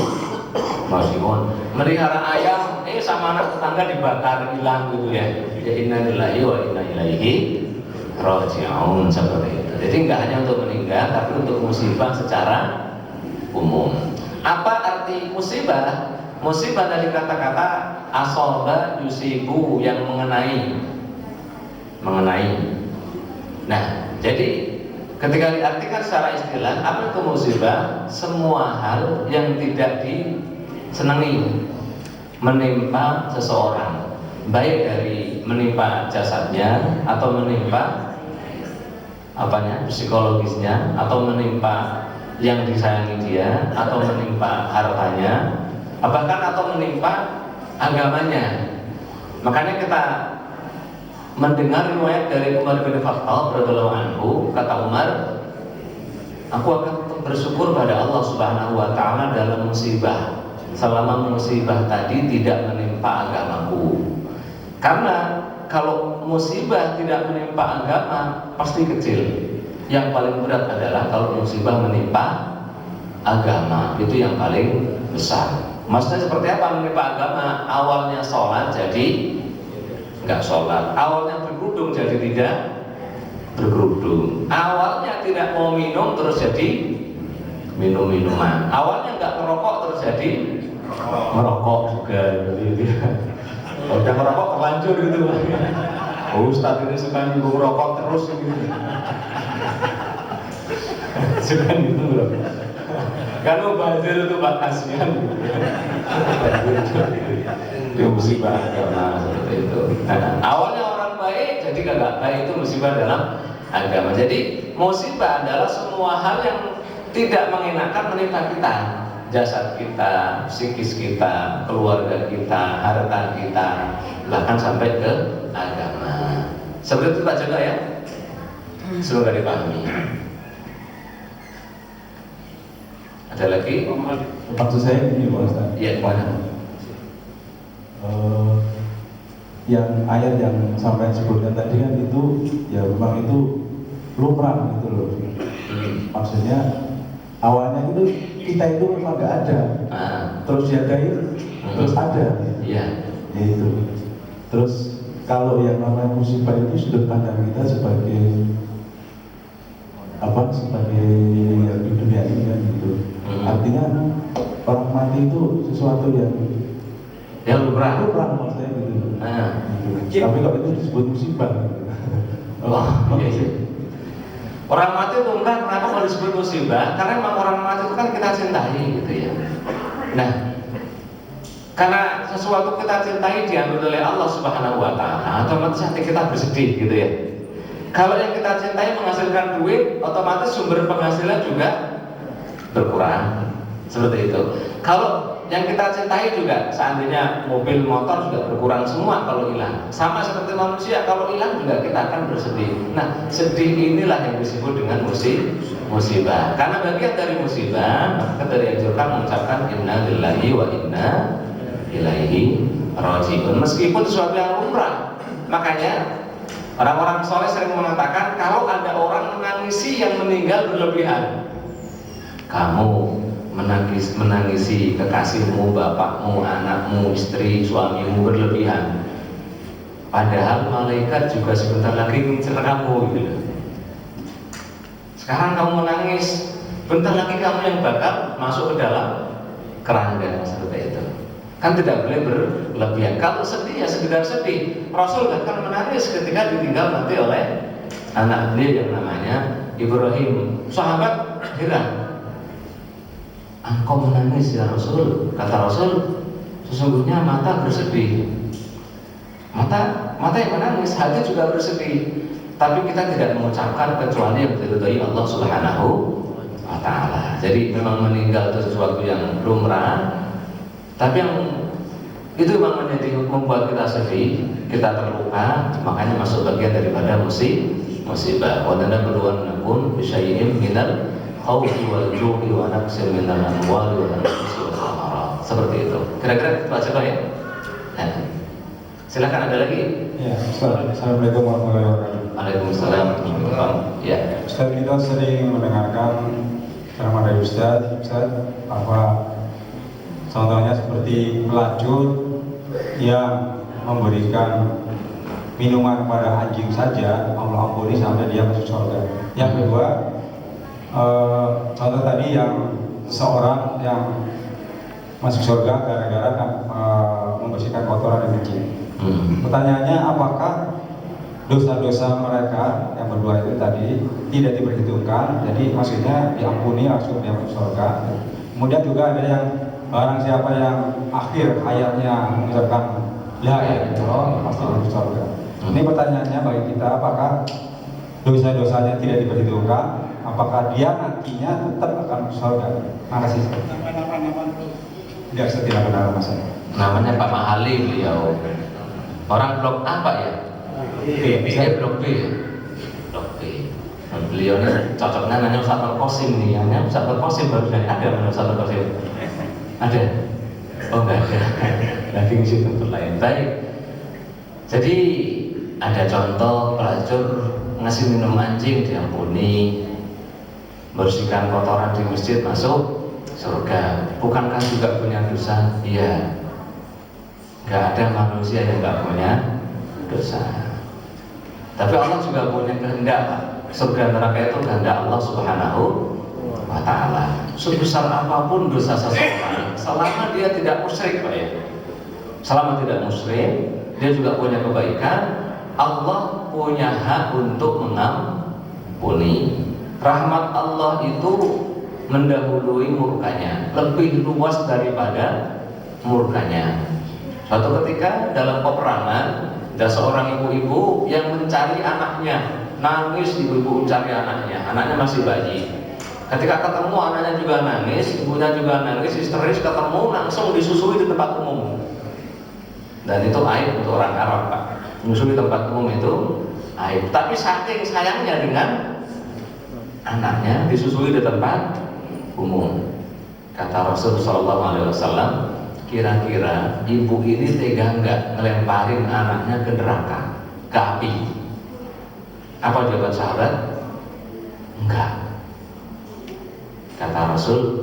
S1: raji'un. Melihara ayam, sama anak tetangga dibakar hilang gitu ya. Ya inna lillahi wa inna ilaihi raji'un, seperti itu. Jadi enggak hanya untuk meninggal, tapi untuk musibah secara umum. Apa arti musibah? Musibah dari kata-kata asoba yusibu, yang mengenai. Nah, jadi ketika diartikan secara istilah, apa itu musibah? Semua hal yang tidak disenangi menimpa seseorang, baik dari menimpa jasadnya atau menimpa psikologisnya, atau menimpa yang disayangi dia, atau menimpa hartanya, bahkan atau menimpa agamanya. Makanya kita mendengar riwayat dari Umar bin Khattab radhiyallahu anhu, kata Umar, aku akan bersyukur pada Allah Subhanahu wa taala dalam musibah, selama musibah tadi tidak menimpa agamaku. Karena kalau musibah tidak menimpa agama pasti kecil. Yang paling berat adalah kalau musibah menimpa agama, itu yang paling besar. Maksudnya seperti apa menimpa agama? Awalnya sholat jadi nggak sholat, awalnya berkerudung jadi tidak berkerudung, awalnya tidak mau minum terus jadi minum-minuman, awalnya nggak merokok terus jadi merokok juga. Kalau udah merokok terlanjur gitu. Ustaz ini suka nyinggung rokok terus gitu. Suka gitu loh. Kalau bazir itu batasnya itu musibah agama seperti itu. Awalnya orang baik jadi kagak baik, itu musibah dalam agama. Jadi musibah adalah semua hal yang tidak mengenakan menimpa kita, jasad kita, psikis kita, keluarga kita, harta kita, bahkan sampai ke agama. Seperti itu Pak Joko ya. Semoga dipahami. Ada lagi?
S4: Maksud saya ini Pak Ustaz.
S1: Iya, gimana?
S4: Yang ayat yang sampai sebutkan tadi kan itu ya memang itu lumrah gitu loh. Maksudnya awalnya itu kita itu memang nggak ada, terus diadain, terus ada.
S1: Iya.
S4: Itu. Terus kalau yang namanya musibah itu sudut pandang kita sebagai apa? Sebagai yang di dunia ini kan gitu. Artinya orang mati itu sesuatu yang
S1: lumrah.
S4: Lumrah maksudnya gitu. Gitu.
S2: Cip.
S4: Tapi kalau itu disebut musibah.
S1: Iya. Orang mati itu lumrah, kenapa kalau disebut musibah? Karena memang orang mati itu kan kita cintai gitu ya. Nah, karena sesuatu kita cintai diambil oleh Allah Subhanahu wa taala, otomatis hati kita bersedih gitu ya. Kalau yang kita cintai menghasilkan duit, otomatis sumber penghasilan juga berkurang. Seperti itu. Kalau yang kita cintai juga, seandainya mobil motor juga berkurang semua kalau hilang. Sama seperti manusia, kalau hilang juga kita akan bersedih. Nah, sedih inilah yang disebut dengan musibah. Karena bagian dari musibah, maka kita dianjurkan mengucapkan inna lillahi wa inna ilaihi raji'un. Meskipun sesuatu yang lumrah. Makanya orang-orang soleh sering mengatakan kalau ada orang menangisi yang meninggal berlebihan, kamu menangisi kekasihmu, bapakmu, anakmu, istri, suamimu berlebihan, padahal malaikat juga sebentar lagi ngincer kamu gitu. Sekarang kamu menangis, bentar lagi kamu yang bakal masuk ke dalam kerangka. Seperti itu kan tidak boleh berlebihan. Kalau sedih ya sekedar sedih. Rasul bahkan menangis ketika ditinggal mati oleh anak dia yang namanya Ibrahim. Sahabat heran, engkau menangis ya Rasul? Kata Rasul, sesungguhnya mata bersedih. Mata yang menangis, hati juga bersedih. Tapi kita tidak mengucapkan kecuali yang diridhai Allah Subhanahu wa taala. Jadi memang meninggal itu sesuatu yang lumrah, tapi yang itu memang membuat kita sedih, kita terluka, makanya masuk bagian daripada musibah. Wa nabluwannakum bisyai'in minal khawfi wal ju'i wa naqsin minal amwali wal anfusi was thamarat. Seperti itu. Kira-kira baca ya. Silakan ada lagi.
S5: Ya, Assalamualaikum warahmatullahi wabarakatuh.
S1: Waalaikumsalam. Ya.
S5: Ustaz, kita sering mendengarkan ceramah dari Ustaz bahwa contohnya seperti pelacur yang memberikan minuman kepada anjing saja Allah ampuni sampai dia masuk surga. Yang kedua, contoh tadi yang seorang yang masuk surga gara-gara membersihkan kotoran anjing. Pertanyaannya, apakah dosa-dosa mereka yang berdua itu tadi tidak diperhitungkan, jadi maksudnya diampuni langsung dia masuk surga. Kemudian juga ada yang barang siapa yang akhir hayatnya mengucapkan la ilaha illallah pasti masuk surga. Ini pertanyaannya bagi kita, apakah dosa-dosanya tidak diperhitungkan, apakah dia nantinya tetap akan masuk surga? Makasih. Tidak, saya tidak kenal Mas.
S1: Namanya Pak Mahali beliau. Orang blok apa ya? Saya blok B ya? Blok B. Beliau ini cocoknya nanya Ustaz Al-Qasim nih. Yang Ustaz Al-Qasim baru ada mana Ustaz Al-Qasim? Ada? Oh enggak ada. Lagi ngisi tempat lain. Baik. Jadi ada contoh pelacur ngasih minum anjing diampuni, bersihkan kotoran di masjid masuk surga. Bukankah juga punya dosa? Iya. Gak ada manusia yang gak punya dosa. Tapi Allah juga punya kehendak. Surga neraka itu kehendak Allah Subhanahu wa taala. Sebesar apapun dosa seseorang, selama dia tidak musyrik, Pak ya. Selama tidak musyrik, dia juga punya kebaikan. Allah punya hak untuk mengampuni. Rahmat Allah itu mendahului murkanya, lebih luas daripada murkanya. Suatu ketika dalam peperangan ada seorang ibu-ibu yang mencari anaknya nangis ibu-ibu cari anaknya masih bayi. Ketika ketemu anaknya juga nangis, ibunya juga nangis, histeris, ketemu langsung disusui di tempat umum. Dan itu aib untuk orang Arab, Pak. Menyusui tempat umum itu aib. Tapi saking sayangnya dengan anaknya disusui di tempat umum. Kata Rasul Shallallahu Alaihi Wasallam, kira-kira ibu ini tega nggak ngelemparin anaknya ke neraka, ke api? Apa jawaban sahabat? Enggak. Kata Rasul,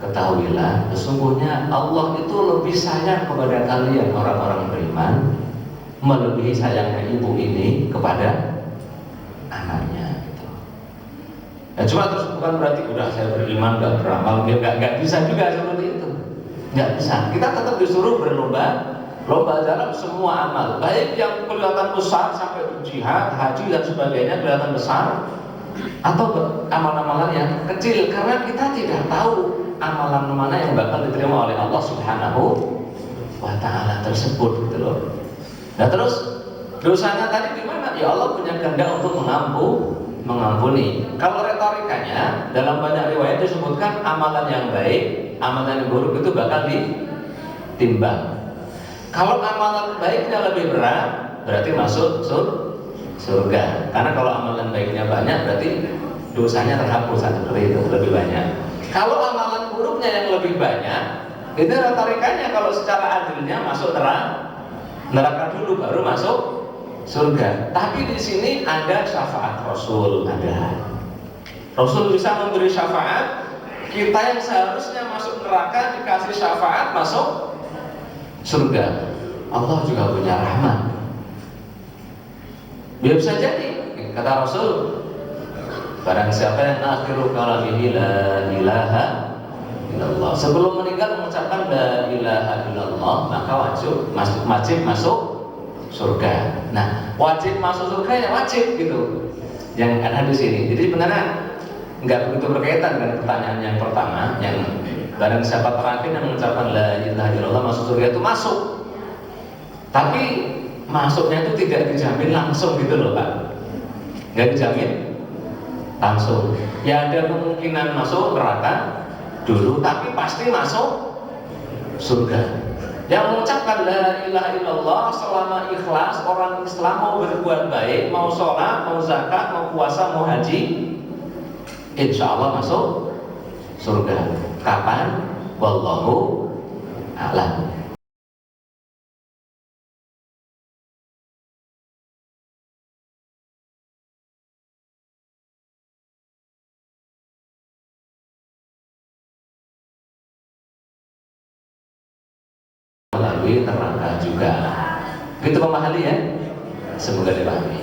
S1: ketahuilah sesungguhnya Allah itu lebih sayang kepada kalian orang-orang beriman melebihi sayangnya ibu ini kepada anaknya gitu. Ya cuma terus bukan berarti udah saya beriman gak beramal, gak bisa juga seperti itu. Gak bisa. Kita tetap disuruh berlomba dalam semua amal, baik yang kelihatan besar sampai jihad, haji dan sebagainya kelihatan besar, atau amal-amalan yang kecil, karena kita tidak tahu amalan mana yang bakal diterima oleh Allah Subhanahu wa Ta'ala tersebut gitu loh. Nah terus dosanya tadi gimana? Ya Allah punya kehendak untuk mengampuni. Kalau retorikanya dalam banyak riwayat disebutkan amalan yang baik, amalan yang buruk itu bakal ditimbang. Kalau amalan baiknya lebih berat, berarti masuk surga. Karena kalau amalan baiknya banyak, berarti dosanya terhapus, seperti itu, lebih banyak. Kalau amalan buruknya yang lebih banyak, itu retorikanya kalau secara adilnya masuk neraka dulu baru masuk surga. Tapi di sini ada syafaat Rasul, ada. Rasul bisa memberi syafaat. Kita yang seharusnya masuk neraka dikasih syafaat masuk surga. Allah juga punya rahmat. Bisa jadi, kata Rasul, barang siapa yang akhiru kalamihi la ilaha illallah, sebelum meninggal mengucapkan la ilaha illallah, maka wajib masuk surga. Nah, wajib masuk surga ya wajib gitu. Yang ada di sini. Jadi sebenarnya nggak begitu berkaitan dengan pertanyaan yang pertama, yang barang siapa terakhir yang mengucapkan la ilaha illallah masuk surga itu masuk. Tapi masuknya itu tidak dijamin langsung gitu loh Pak. Nggak dijamin langsung. Ya ada kemungkinan masuk neraka dulu, tapi pasti masuk surga. Yang mengucapkan la ilaha illallah selama ikhlas, orang Islam mau berbuat baik, mau sholat, mau zakat, mau puasa, mau haji, insya Allah masuk surga. Kapan? Wallahu a'lam. Melalui neraka juga. Begitu memahami ya? Semoga dipahami.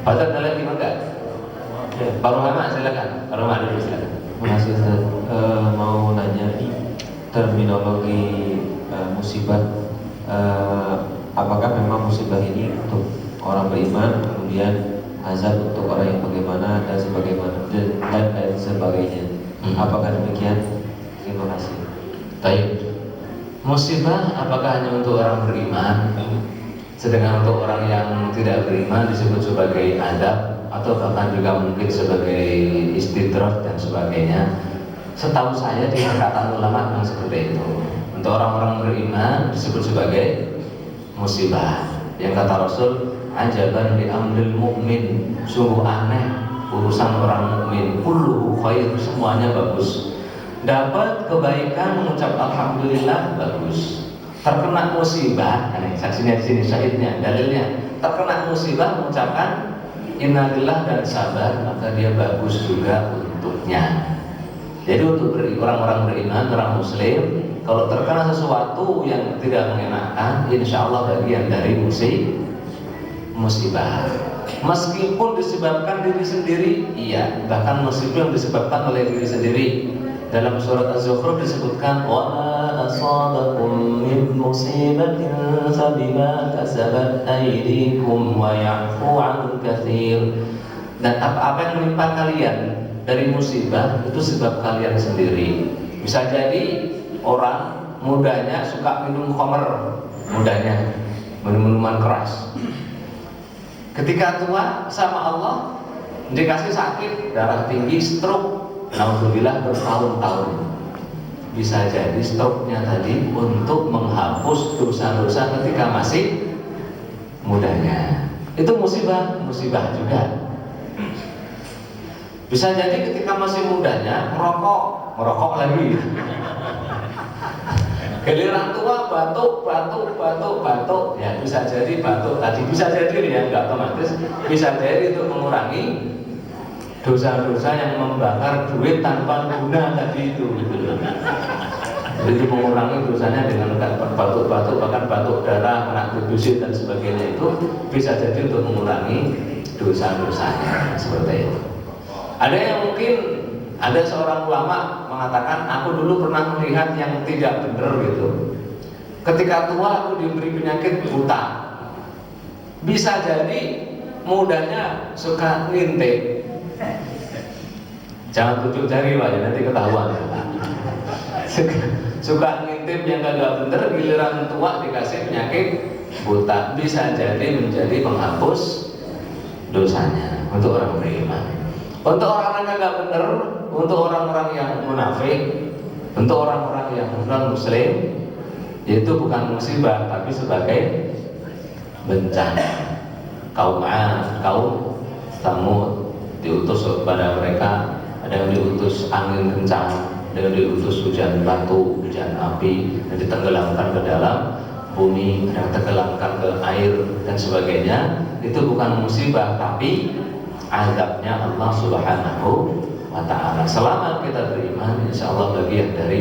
S1: Pak ada lagi enggak? Pak Rohama silakan. Pak Rohama dulu silakan.
S6: Terima kasih Ustaz. Mau nanya nih, terminologi musibah, apakah memang musibah ini untuk orang beriman, kemudian azab untuk orang yang bagaimana dan sebagainya. Apakah demikian? Terima kasih.
S1: Baik. Musibah apakah hanya untuk orang beriman, sedangkan untuk orang yang tidak beriman disebut sebagai adab, atau bahkan juga mungkin sebagai istidrak dan sebagainya? Setahu saya di perkataan ulama yang seperti itu. Untuk orang-orang beriman disebut sebagai musibah. Yang kata Rasul, ajaban li amril mu'min, sungguh aneh urusan orang mukmin, kulluhu khair, semuanya bagus. Dapat kebaikan mengucap alhamdulillah, bagus. Terkena musibah, saksinya di sini, syahidnya, dalilnya, terkena musibah mengucapkan innalillah dan sabar, maka dia bagus juga untuknya. Jadi untuk orang-orang beriman, orang muslim, kalau terkena sesuatu yang tidak mengenakan, insya Allah bagian dari musibah. Meskipun disebabkan diri sendiri, iya, bahkan musibah yang disebabkan oleh diri sendiri. Dalam surat Az-Zukhruf disebutkan wa ma asabakum min musibatin fabima kasabat aydikum wa ya'fu 'an katsir. Dan apa-apa yang menimpa kalian dari musibah itu sebab kalian sendiri. Bisa jadi orang mudanya suka minum khamr, mudanya minum minuman keras. Ketika tua sama Allah dikasih sakit, darah tinggi, stroke, naudzubillah bertahun-tahun. Bisa jadi stroke-nya tadi untuk menghapus dosa-dosa ketika masih mudanya. Itu musibah juga. Bisa jadi ketika masih mudanya merokok lagi. Giliran tua batuk, ya bisa jadi batuk tadi, bisa jadi ya nggak otomatis, bisa jadi untuk mengurangi dosa-dosa yang membakar duit tanpa guna tadi itu, gitu. Jadi mengurangi dosanya dengan batuk-batuk, bahkan batuk darah, kena defisit dan sebagainya itu bisa jadi untuk mengurangi dosa-dosanya seperti itu. Ada yang mungkin ada seorang ulama mengatakan, aku dulu pernah melihat yang tidak benar gitu. Ketika tua aku diberi penyakit buta. Bisa jadi mudanya suka ngintip. Jangan tunjuk jari Pak, ya, nanti ketahuan. Suka ngintip yang kagak bener, giliran tua dikasih penyakit buta. Bisa jadi menjadi penghapus dosanya untuk orang beriman. Untuk orang yang kagak bener, untuk orang-orang yang munafik, untuk orang-orang yang non muslim, itu bukan musibah tapi sebagai bencana. Kaum Ad, kaum Tsamud diutus kepada mereka, ada yang diutus angin kencang, ada yang diutus hujan batu, hujan api, dan ditenggelamkan ke dalam bumi, yang tenggelamkan ke air dan sebagainya. Itu bukan musibah tapi azabnya Allah Subhanahu wa ta'ala. Selama kita beriman, insya Allah bagian dari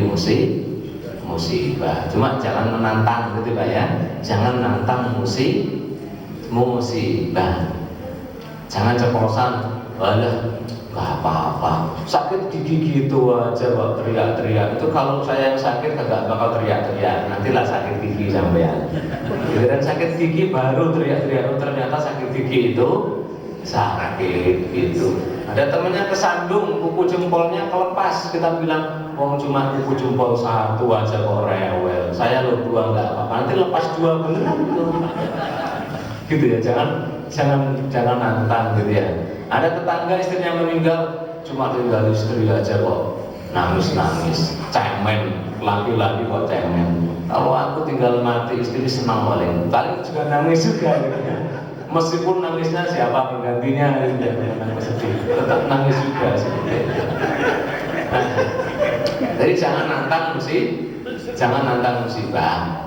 S1: musibah. Cuma jangan menantang gitu Pak ya. Jangan nantang musibah. Jangan ceplosan, walah gak apa-apa, sakit gigi gitu aja kok teriak-teriak. Itu kalau saya yang sakit kagak bakal teriak-teriak, nantilah sakit gigi sampean. Giliran sakit gigi baru teriak-teriak. Oh, ternyata sakit gigi itu sakit gitu. Ada temennya kesandung, kuku jempolnya kelepas, kita bilang, wong cuma kuku jempol satu aja kok rewel, saya lo dua nggak apa-apa, nanti lepas dua beneran gitu ya. Jangan nantang gitu ya. Ada tetangga istrinya meninggal, cuma tinggal istri aja kok nangis, cemen, laki-laki kok cemen. Kalau aku tinggal mati, istri senang paling juga nangis juga gitu ya. Meskipun nangisnya siapa penggantinya, tetap nangis juga seperti itu. Jadi jangan nantang musibah.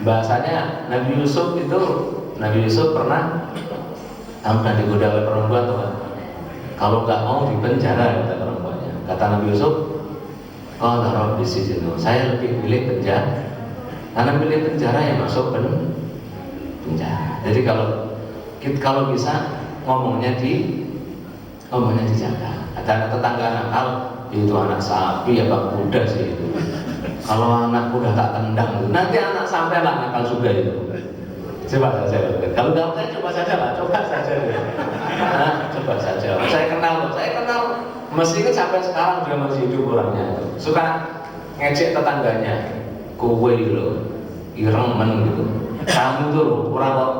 S1: Bahasanya Nabi Yusuf pernah digoda oleh perempuan tuh, kalau nggak mau dipenjara kata perempuannya. Kata Nabi Yusuf, oh taruh di sini, saya lebih pilih penjara. Karena pilih penjara yang masuk penjara. Jadi kalau bisa ngomongnya dijaga. Ada tetangga nakal, itu anak sapi apa kuda sih itu. Kalau anak kuda tak tendang, nanti anak sampai lah nakal juga itu. Coba saja. Kalau nggak percaya coba saja. Coba saja. Saya kenal. Meskipun sampai sekarang dia masih hidup orangnya. Suka ngecek tetangganya. Kowe lo, ireng gitu. Kamu tuh orang kok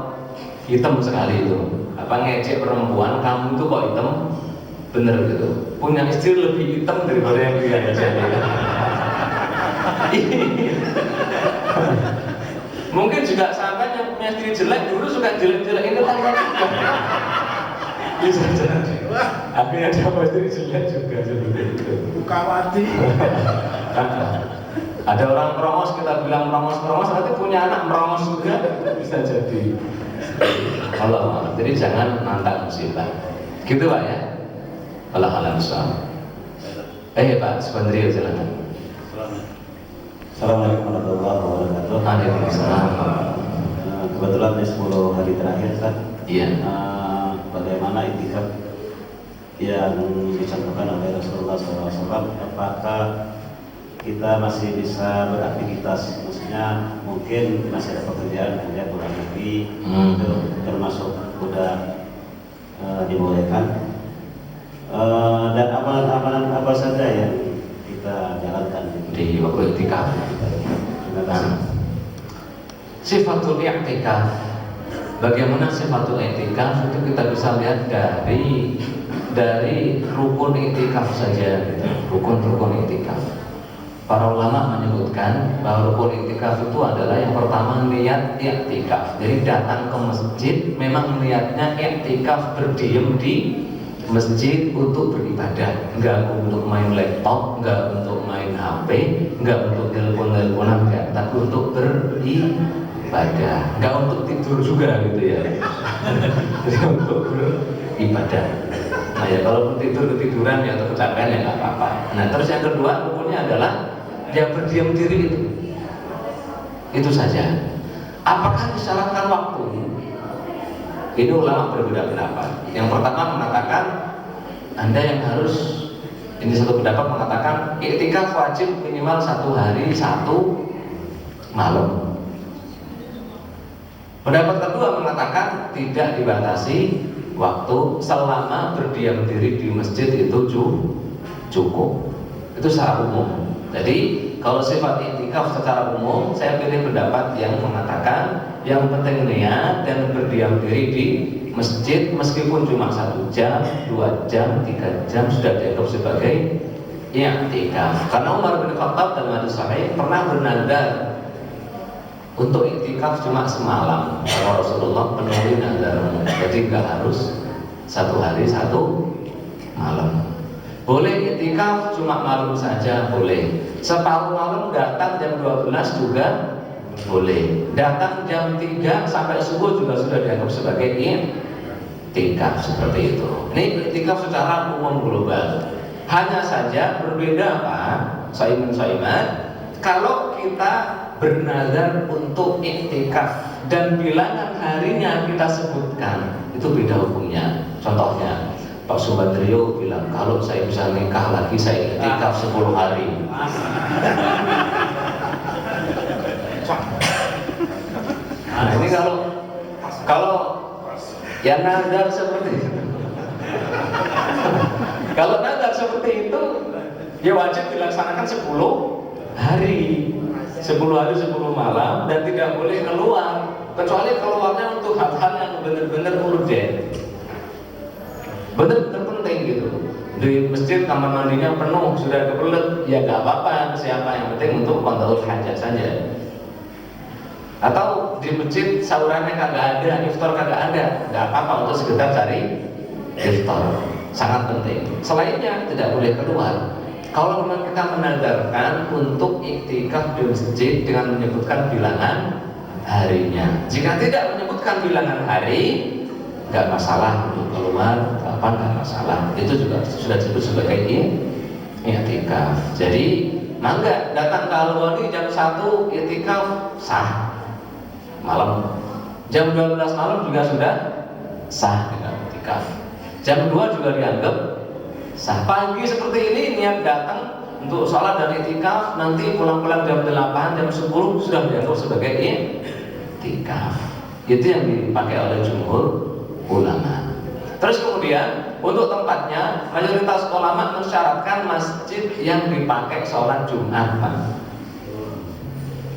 S1: hitam sekali itu. Apa ngecek perempuan, kamu tuh kok hitam? Bener gitu. Punya istri lebih hitam daripada yang dia aja. Mungkin juga sampai yang punya istri jelek dulu suka jelek-jelekin tetangga juga. Bisa jadi. Akhirnya dapat istri jelek juga seperti itu.
S2: Bukawati.
S1: Ada orang merongos, kita bilang merongos, nanti punya anak merongos juga, bisa jadi. Allah, jadi jangan nantang musibah. Gitu Pak ya. Allah alam sahab. Pak, Subandrio silakan.
S7: Assalamualaikum warahmatullahi wabarakatuh.
S1: Waalaikumsalam.
S7: Kebetulan di 10 hari terakhir Ustaz.
S1: Iya.
S7: Bagaimana itikaf yang dicontohkan oleh Rasulullah SAW? Apakah kita masih bisa beraktivitas? Maksudnya mungkin masih ada pekerjaan kerja kurang lebih itu termasuk sudah dibolehkan. Dan amalan-amalan apa saja yang kita jalankan
S1: di waktu itikaf. Sifatul i'tikaf Bagaimana sifatul i'tikaf itu kita bisa lihat dari rukun i'tikaf saja, gitu. Rukun i'tikaf. Para ulama menyebutkan bahwa rukun i'tikaf itu adalah yang pertama niat i'tikaf. Jadi datang ke masjid memang niatnya i'tikaf, berdiam di masjid untuk beribadah, enggak untuk main laptop, enggak untuk main HP, enggak untuk telepon-teleponan, enggak, tapi untuk beribadah, enggak untuk tidur juga gitu ya. Jadi untuk beribadah. Nah ya kalau ketiduran ya atau kecapean ya nggak apa-apa. Nah terus yang kedua rukunnya adalah dia berdiam diri itu saja. Apakah disyaratkan waktu? Ini ulama berbeda pendapat. Yang pertama mengatakan Anda yang harus, ini satu pendapat mengatakan i'tikaf wajib minimal 1 hari 1 malam. Pendapat kedua mengatakan tidak dibatasi waktu selama berdiam diri di masjid itu cukup. Itu secara umum. Jadi kalau sifat i'tikaf secara umum, saya pilih pendapat yang mengatakan yang penting niat dan berdiam diri di masjid meskipun cuma 1 jam, 2 jam, 3 jam sudah dianggap sebagai i'tikaf. Karena Umar bin Khattab dalam hadis sahih pernah bernadar untuk i'tikaf cuma semalam. Kalau Rasulullah penuhi nadarmu, jadi nggak harus 1 hari 1 malam. Boleh i'tikaf cuma malam saja, boleh. Separuh malam datang jam 12 juga boleh. Datang jam 3 sampai subuh juga sudah dianggap sebagai i'tikaf, seperti itu. Ini i'tikaf secara umum global. Hanya saja berbeda Pak Saiman, kalau kita bernazar untuk i'tikaf dan bilangan harinya kita sebutkan, itu beda hukumnya. Contohnya Pak Subandrio bilang kalau saya bisa nikah lagi saya i'tikaf 10 hari. Nah ini kalau ya nazar seperti itu. Kalau nazar seperti itu ya wajib dilaksanakan 10 hari. 10 hari 10 malam dan tidak boleh keluar, kecuali keluarnya untuk hal-hal yang benar-benar urgent, benar-benar penting gitu. Di masjid kamar mandinya penuh, sudah kebelet, ya nggak apa-apa, siapa yang penting untuk qada'ul hajat saja. Atau di masjid sahurannya kagak ada, iftar kagak ada, nggak apa-apa untuk sekedar cari iftar, sangat penting. Selainnya tidak boleh keluar. Kalau memang kita menadarkan untuk i'tikaf di masjid dengan menyebutkan bilangan harinya, jika tidak menyebutkan bilangan hari, nggak masalah untuk keluar kapan, nggak masalah. Itu juga sudah disebut sebagai i'tikaf. Jadi mangga datang ke Al-Wadi jam 1 i'tikaf sah malam, jam 12 malam juga sudah sah dengan i'tikaf. Jam 2 juga dianggap sah. Pagi seperti ini niat datang untuk sholat dan i'tikaf, nanti pulang-pulang jam 8, jam 10 sudah dianggap sebagai i'tikaf. Itu yang dipakai oleh jumhur ulama. Terus kemudian untuk tempatnya mayoritas ulama mensyaratkan masjid yang dipakai sholat Jumat Pak.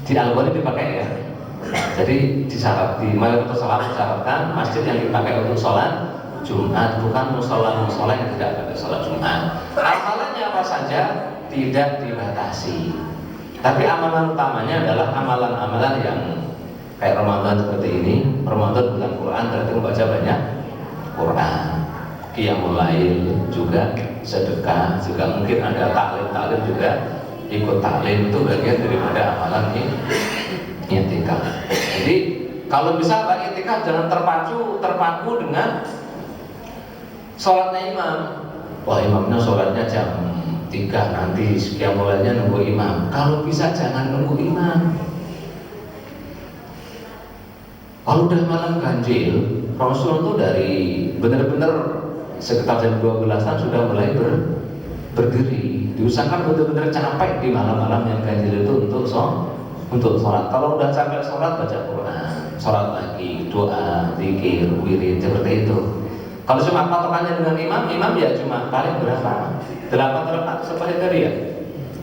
S1: Di Al-Wadi dipakai ya. Jadi di mayoritas ulama mensyaratkan masjid yang dipakai untuk sholat Jumat, bukan musola-musola yang tidak pada sholat Jumat. Amalannya apa saja tidak dibatasi, tapi amalan utamanya adalah amalan-amalan yang kayak Ramadan seperti ini. Ramadan bulan Quran, berarti membaca banyak Quran, qiyamul lail juga, sedekah juga, mungkin ada taklim juga, ikut taklim, itu bagian daripada amalan i'tikaf. Jadi kalau bisa Pak i'tikaf jangan terpaku dengan sholatnya imam. Wah imamnya sholatnya jam 3, nanti qiyamul lailnya nunggu imam. Kalau bisa jangan nunggu imam. Kalau udah malam ganjil, Rasul itu dari benar-benar sekitar jam 12-an sudah mulai berdiri. Diusahakan benar-benar capek di malam-malam yang ganjil itu untuk sholat. Kalau udah capek sholat, baca Quran, sholat lagi, doa, zikir, wirid, seperti itu. Kalau cuma patokannya dengan imam ya cuma paling berapa? 8 rakaat seperti tadi ya,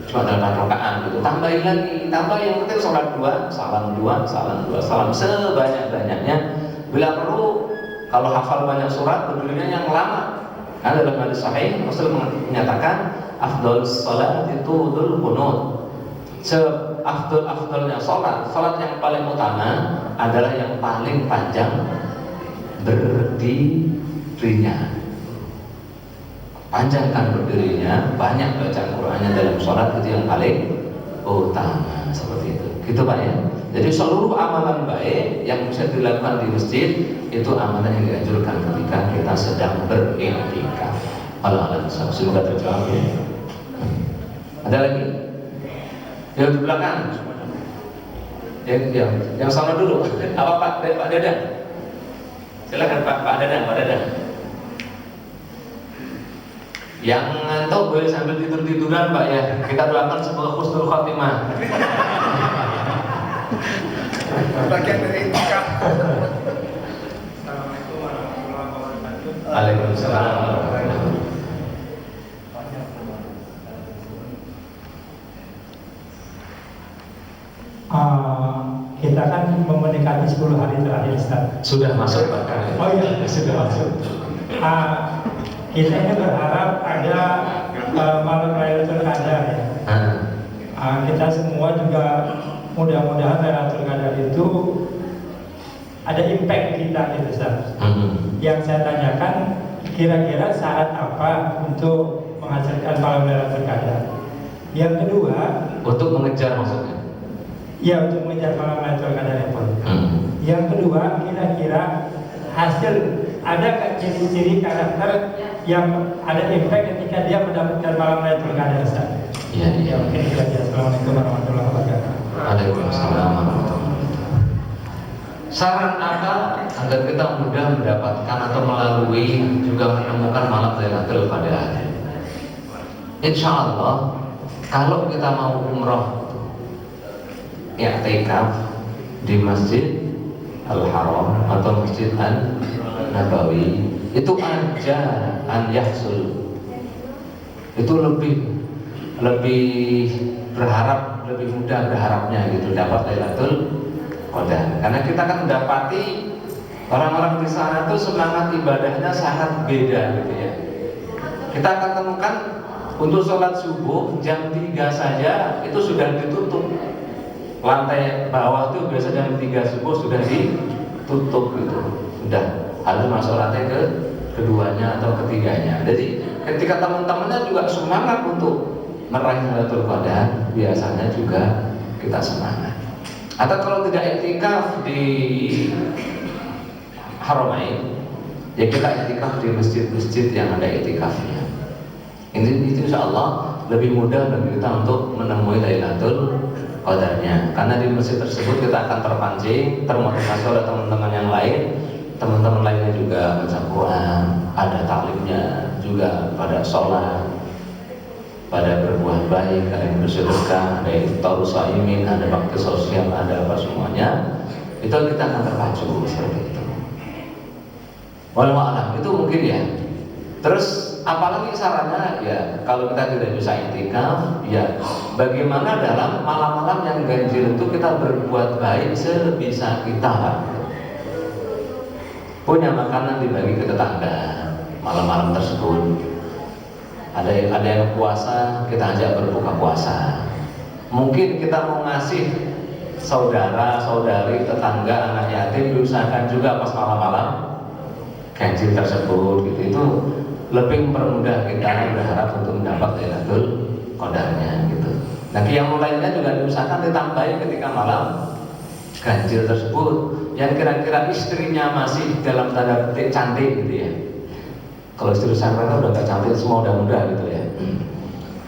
S1: cuma 8 rakaat gitu. Tambahin lagi, tambah yang penting sholat 2, salam 2, salam 2, salam sebanyak-banyaknya. Bila perlu, kalau hafal banyak surat, berdirinya yang lama. Karena dalam hadis sahih Rasul menyatakan afdal salat itu dul qunut. Seafdal-afdalnya salat yang paling utama adalah yang paling panjang berdirinya. Panjangkan berdirinya, banyak bacaan Qur'annya dalam salat, itu yang paling utama, seperti itu. Gitu Pak ya. Jadi seluruh amalan baik yang bisa dilakukan di masjid itu amalan yang dianjurkan ketika kita sedang beriktikaf. Allah semoga terjawab ya. Ada lagi? Yang di belakang. Yang sama dulu. Apa Pak Dadan? Silakan Pak Dadan. Yang ngantuk boleh sambil tidur-tiduran Pak ya. Kita doakan semoga husnul khotimah.
S2: Bagian dari itikaf. Assalamualaikum warahmatullahi wabarakatuh.
S1: Waalaikumsalam warahmatullahi wabarakatuh.
S8: Kita kan mendekati 10 hari terakhir Ustaz.
S1: Sudah masuk bahkan.
S8: Oh iya, sudah masuk. Kita ini berharap ada malam Lailatul Qadar ya. Kita semua juga mudah-mudahan Lailatul Qadar itu ada impact kita gitu Ustaz. Yang saya tanyakan, kira-kira syarat apa untuk menghasilkan malam Lailatul Qadar? Yang kedua,
S1: untuk mengejar maksudnya?
S8: Ya, untuk mengejar malam Lailatul Qadar ya Pak. Yang kedua, kira-kira hasil ada ciri-ciri karakter yang ada impact ketika dia mendapatkan malam Lailatul Qadar Ustaz.
S1: Iya.
S8: Oke, kira-kira. Assalamualaikum warahmatullahi wabarakatuh.
S1: Waalaikumsalam warahmatullahi wabarakatuh. Saran apa agar kita mudah mendapatkan atau melalui juga menemukan malam Lailatul Qadar? Insya Allah, kalau kita mau umroh i'tikaf di Masjid Al-Haram atau Masjid An-Nabawi, itu aja an yahsul, itu lebih berharap, lebih mudah berharapnya gitu dapat Lailatul Qadar. Karena kita kan mendapati orang-orang di sana tuh semangat ibadahnya sangat beda gitu ya. Kita akan temukan untuk sholat subuh jam 3 saja itu sudah ditutup. Lantai bawah tuh biasa jam 3 subuh sudah ditutup gitu. Sudah harus masuk lantai keduanya atau ketiganya. Jadi ketika teman-temannya juga semangat untuk meraih Lailatul Qadar, biasanya juga kita semangat. Atau kalau tidak iktikaf di Haramain, ya kita iktikaf di masjid-masjid yang ada iktikafnya. Ini insya Allah lebih mudah bagi kita untuk menemui Lailatul Qadarnya. Karena di masjid tersebut kita akan terpancing, termotivasi oleh teman-teman yang lain. Teman-teman lainnya juga baca Quran, ada taklimnya juga pada sholat, pada berbuat baik, ada yang bersedekah, ada iftar shaimin, ada bakti sosial, ada apa semuanya. Itu kita akan terpacu seperti itu. Walau alam itu mungkin ya. Terus apalagi sarannya ya, kalau kita tidak bisa iktikaf, ya bagaimana dalam malam-malam yang ganjil itu kita berbuat baik sebisa kita. Punya makanan dibagi ke tetangga malam-malam tersebut. Ada yang puasa, kita ajak berbuka puasa. Mungkin kita mau ngasih saudara, saudari, tetangga, anak yatim, diusahakan juga pas malam-malam ganjil tersebut gitu. Itu lebih mempermudah kita berharap untuk mendapat Lailatul Qadarnya gitu. Nah, yang lainnya juga diusahakan ditambahi ketika malam ganjil tersebut. Yang kira-kira istrinya masih dalam tanda petik cantik gitu ya. Kalau istri saya udah gak cantik, semua udah muda gitu ya.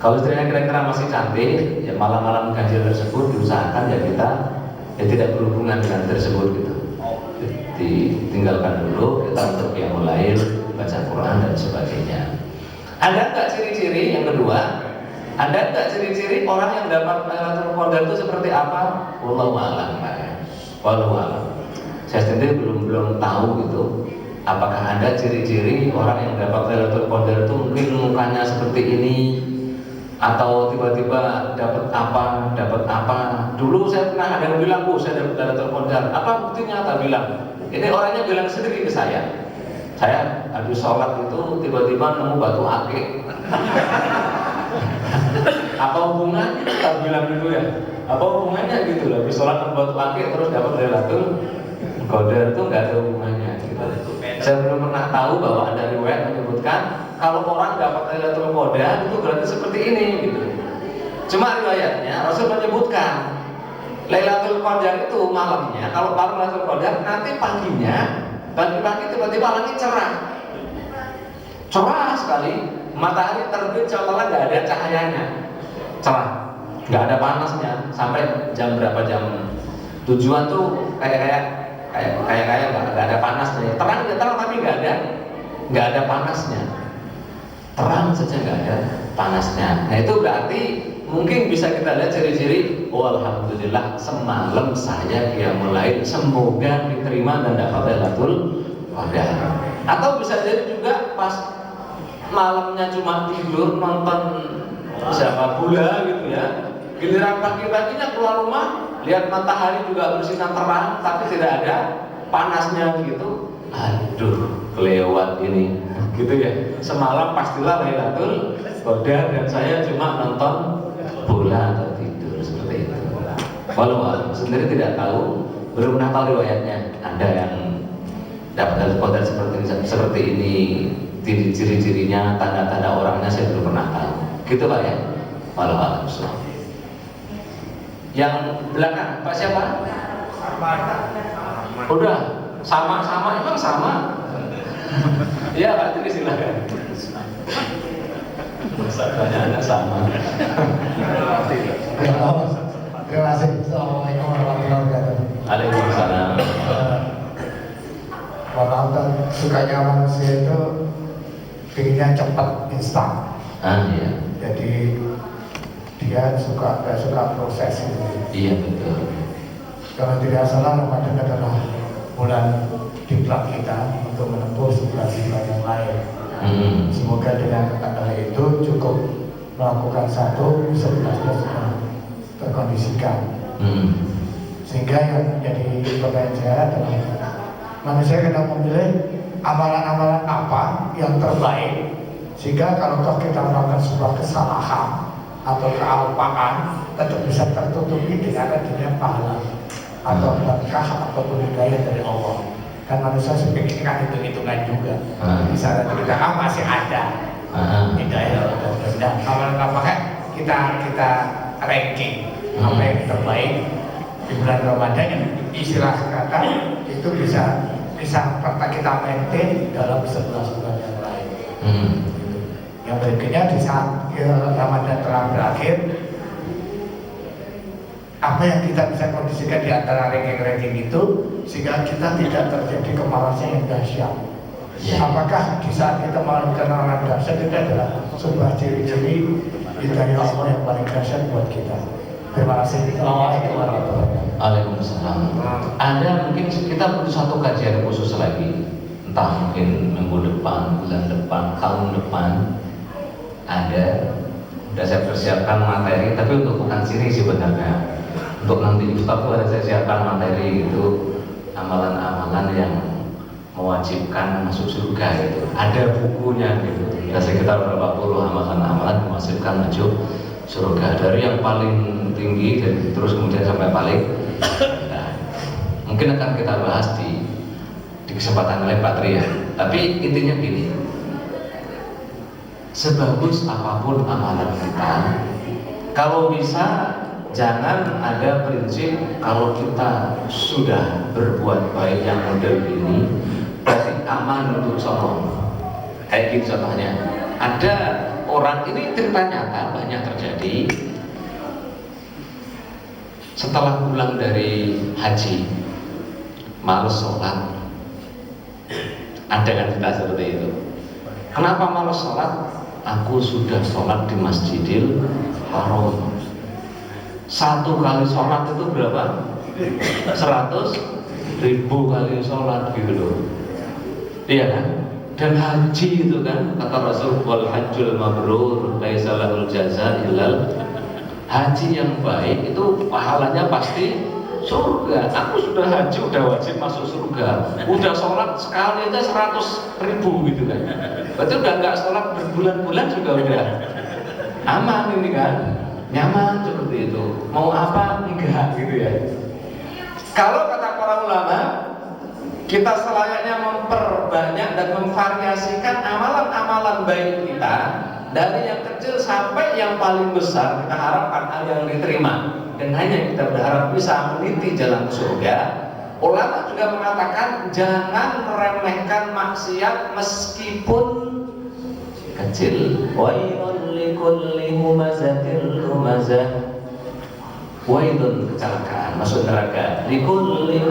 S1: Kalau istrinya kira-kira masih cantik, ya malam-malam ganjil tersebut diusahakan ya kita tidak berhubungan dengan tersebut gitu. Ditinggalkan dulu, kita untuk yang mulai baca Quran dan sebagainya. Ada nggak ciri-ciri yang kedua? Ada nggak ciri-ciri orang yang dapat Lailatul Qadar itu seperti apa? Wallahu a'lam, Pak. Wallahu a'lam. Saya sendiri belum tahu gitu. Apakah ada ciri-ciri orang yang dapat Lailatul Qadar itu mungkin mukanya seperti ini, atau tiba-tiba dapat apa? Dulu saya pernah ada yang bilang, saya dapat Lailatul Qadar. Apa buktinya? Tak bilang. Ini orangnya bilang sendiri ke saya habis sholat itu tiba-tiba nemu batu akik. Apa hubungannya? Kita bilang dulu ya. Apa hubungannya gitu loh? Habis sholat nemu batu akik terus dapat Lailatul Qadar, itu nggak ada hubungannya. Gitu. Saya belum pernah tahu bahwa ada riwayat menyebutkan kalau orang dapat Lailatul Qadar itu berarti seperti ini gitu. Cuma riwayatnya Rasul menyebutkan Lailatul Qadar itu malamnya, kalau malam Lailatul Qadar nanti paginya, pagi-pagi tiba-tiba langit cerah sekali, matahari terbit seolah nggak ada cahayanya, cerah, nggak ada panasnya sampai jam berapa, jam tujuan tuh kayak nggak ada panasnya, terang tapi nggak ada panasnya, terang saja nggak ada panasnya. Nah itu berarti mungkin bisa kita lihat ciri-ciri, oh alhamdulillah semalam saya qiyamul lail, semoga diterima dan dapat Lailatul Qadar. Atau bisa jadi juga pas malamnya cuma tidur nonton siapa bola gitu ya, giliran pagi-paginya keluar rumah lihat matahari juga bersinar terang tapi tidak ada panasnya gitu, aduh kelewat ini gitu ya, semalam pastilah Lailatul Qadar dan saya cuma nonton bola atau tidur seperti itu. Walau sendiri tidak tahu, belum pernah tahu riwayatnya. Ada yang dapat Lailatul Qadar seperti ini, ciri-cirinya, tanda-tanda orangnya saya belum pernah tahu. Gitu Pak ya. Walau yang belakang Pak siapa? Udah sama emang sama. Iya Pak, jadi silakan. Pertanyaannya sama.
S9: Terima kasih. Assalamualaikum warahmatullahi wabarakatuh.
S1: Waalaikumsalam.
S9: Walaupun sukanya manusia itu pengennya cepat, instan.
S1: Iya.
S9: Jadi dia gak suka proses itu.
S1: Iya betul.
S9: Kalau tidak salah Ramadan adalah bulan diklat kita untuk menempuh sebulan yang lain. Semoga dengan hal itu cukup melakukan 11 sudah terkondisikan. Sehingga yang jadi pertanyaan saya adalah manusia kena memilih amalan-amalan apa yang terbaik, sehingga kalau toh kita melakukan sebuah kesalahan atau kealpaan tetap bisa tertutupi dengan adanya pahala atau berkah ataupun hidayah dari Allah. Kan manusia seperti ini kan hitung-hitungan juga. Misalnya kita masih ada hidayah dan amalan apa kan kita ranking apa yang terbaik di bulan Ramadan, yang istilah kata itu bisa kita maintain dalam 11 bulan yang lain. Yang berikutnya di saat Ramadan telah berakhir, apa yang kita bisa kondisikan di antara ranking-ranking itu sehingga kita tidak terjadi kemalasan yang dahsyat. Apakah di saat kita melakukan amalan dahsyat itu adalah sebuah ciri-ciri hidayah Allah yang paling dahsyat buat kita? Terima kasih. Assalamualaikum warahmatullahi wabarakatuh.
S1: Waalaikumsalam. Ada mungkin kita butuh satu kajian khusus lagi, entah mungkin minggu depan, bulan depan, tahun depan. Ada, sudah saya persiapkan materi, tapi untuk bukan sini sih sebenarnya. Untuk nanti Ustaz tuh ada saya siapkan materi itu amalan-amalan yang mewajibkan masuk surga itu. Ada bukunya gitu. Ada sekitar berapa puluh amalan-amalan yang mewajibkan masuk surga, dari yang paling tinggi dan terus kemudian sampai paling rendah. Mungkin akan kita bahas di kesempatan lain Patria. Tapi intinya gini, sebagus apapun amalan kita, kalau bisa jangan ada prinsip kalau kita sudah berbuat baik yang model ini berarti aman untuk sono. Kayak gini contohnya, ada orang, ini cerita nyata banyak terjadi, setelah pulang dari haji males sholat. Ada kan cerita seperti itu. Kenapa males sholat? Aku sudah sholat di Masjidil Haram. Satu kali sholat itu berapa? 100.000 kali sholat gitu loh. Iya kan? Dan haji itu kan kata Rasul, wal hajjul mabrur laisa lahul jaza illal. Haji yang baik itu pahalanya pasti surga. Aku sudah haji, udah wajib masuk surga. Udah sholat sekali aja 100.000 gitu kan. Berarti udah nggak sholat berbulan-bulan juga udah aman ini kan, nyaman seperti itu. Mau apa enggak gitu ya. Kalau kata para ulama, kita selayaknya memperbanyak dan memvariasikan amalan-amalan baik kita dari yang kecil sampai yang paling besar. Kita harapkan hal yang diterima dan hanya kita berharap bisa meniti jalan ke surga. Ulama juga mengatakan jangan meremehkan maksiat meskipun kecil. Wailun likulli humazatil humazah. Wailun kecelakaan masuk neraka. Likulli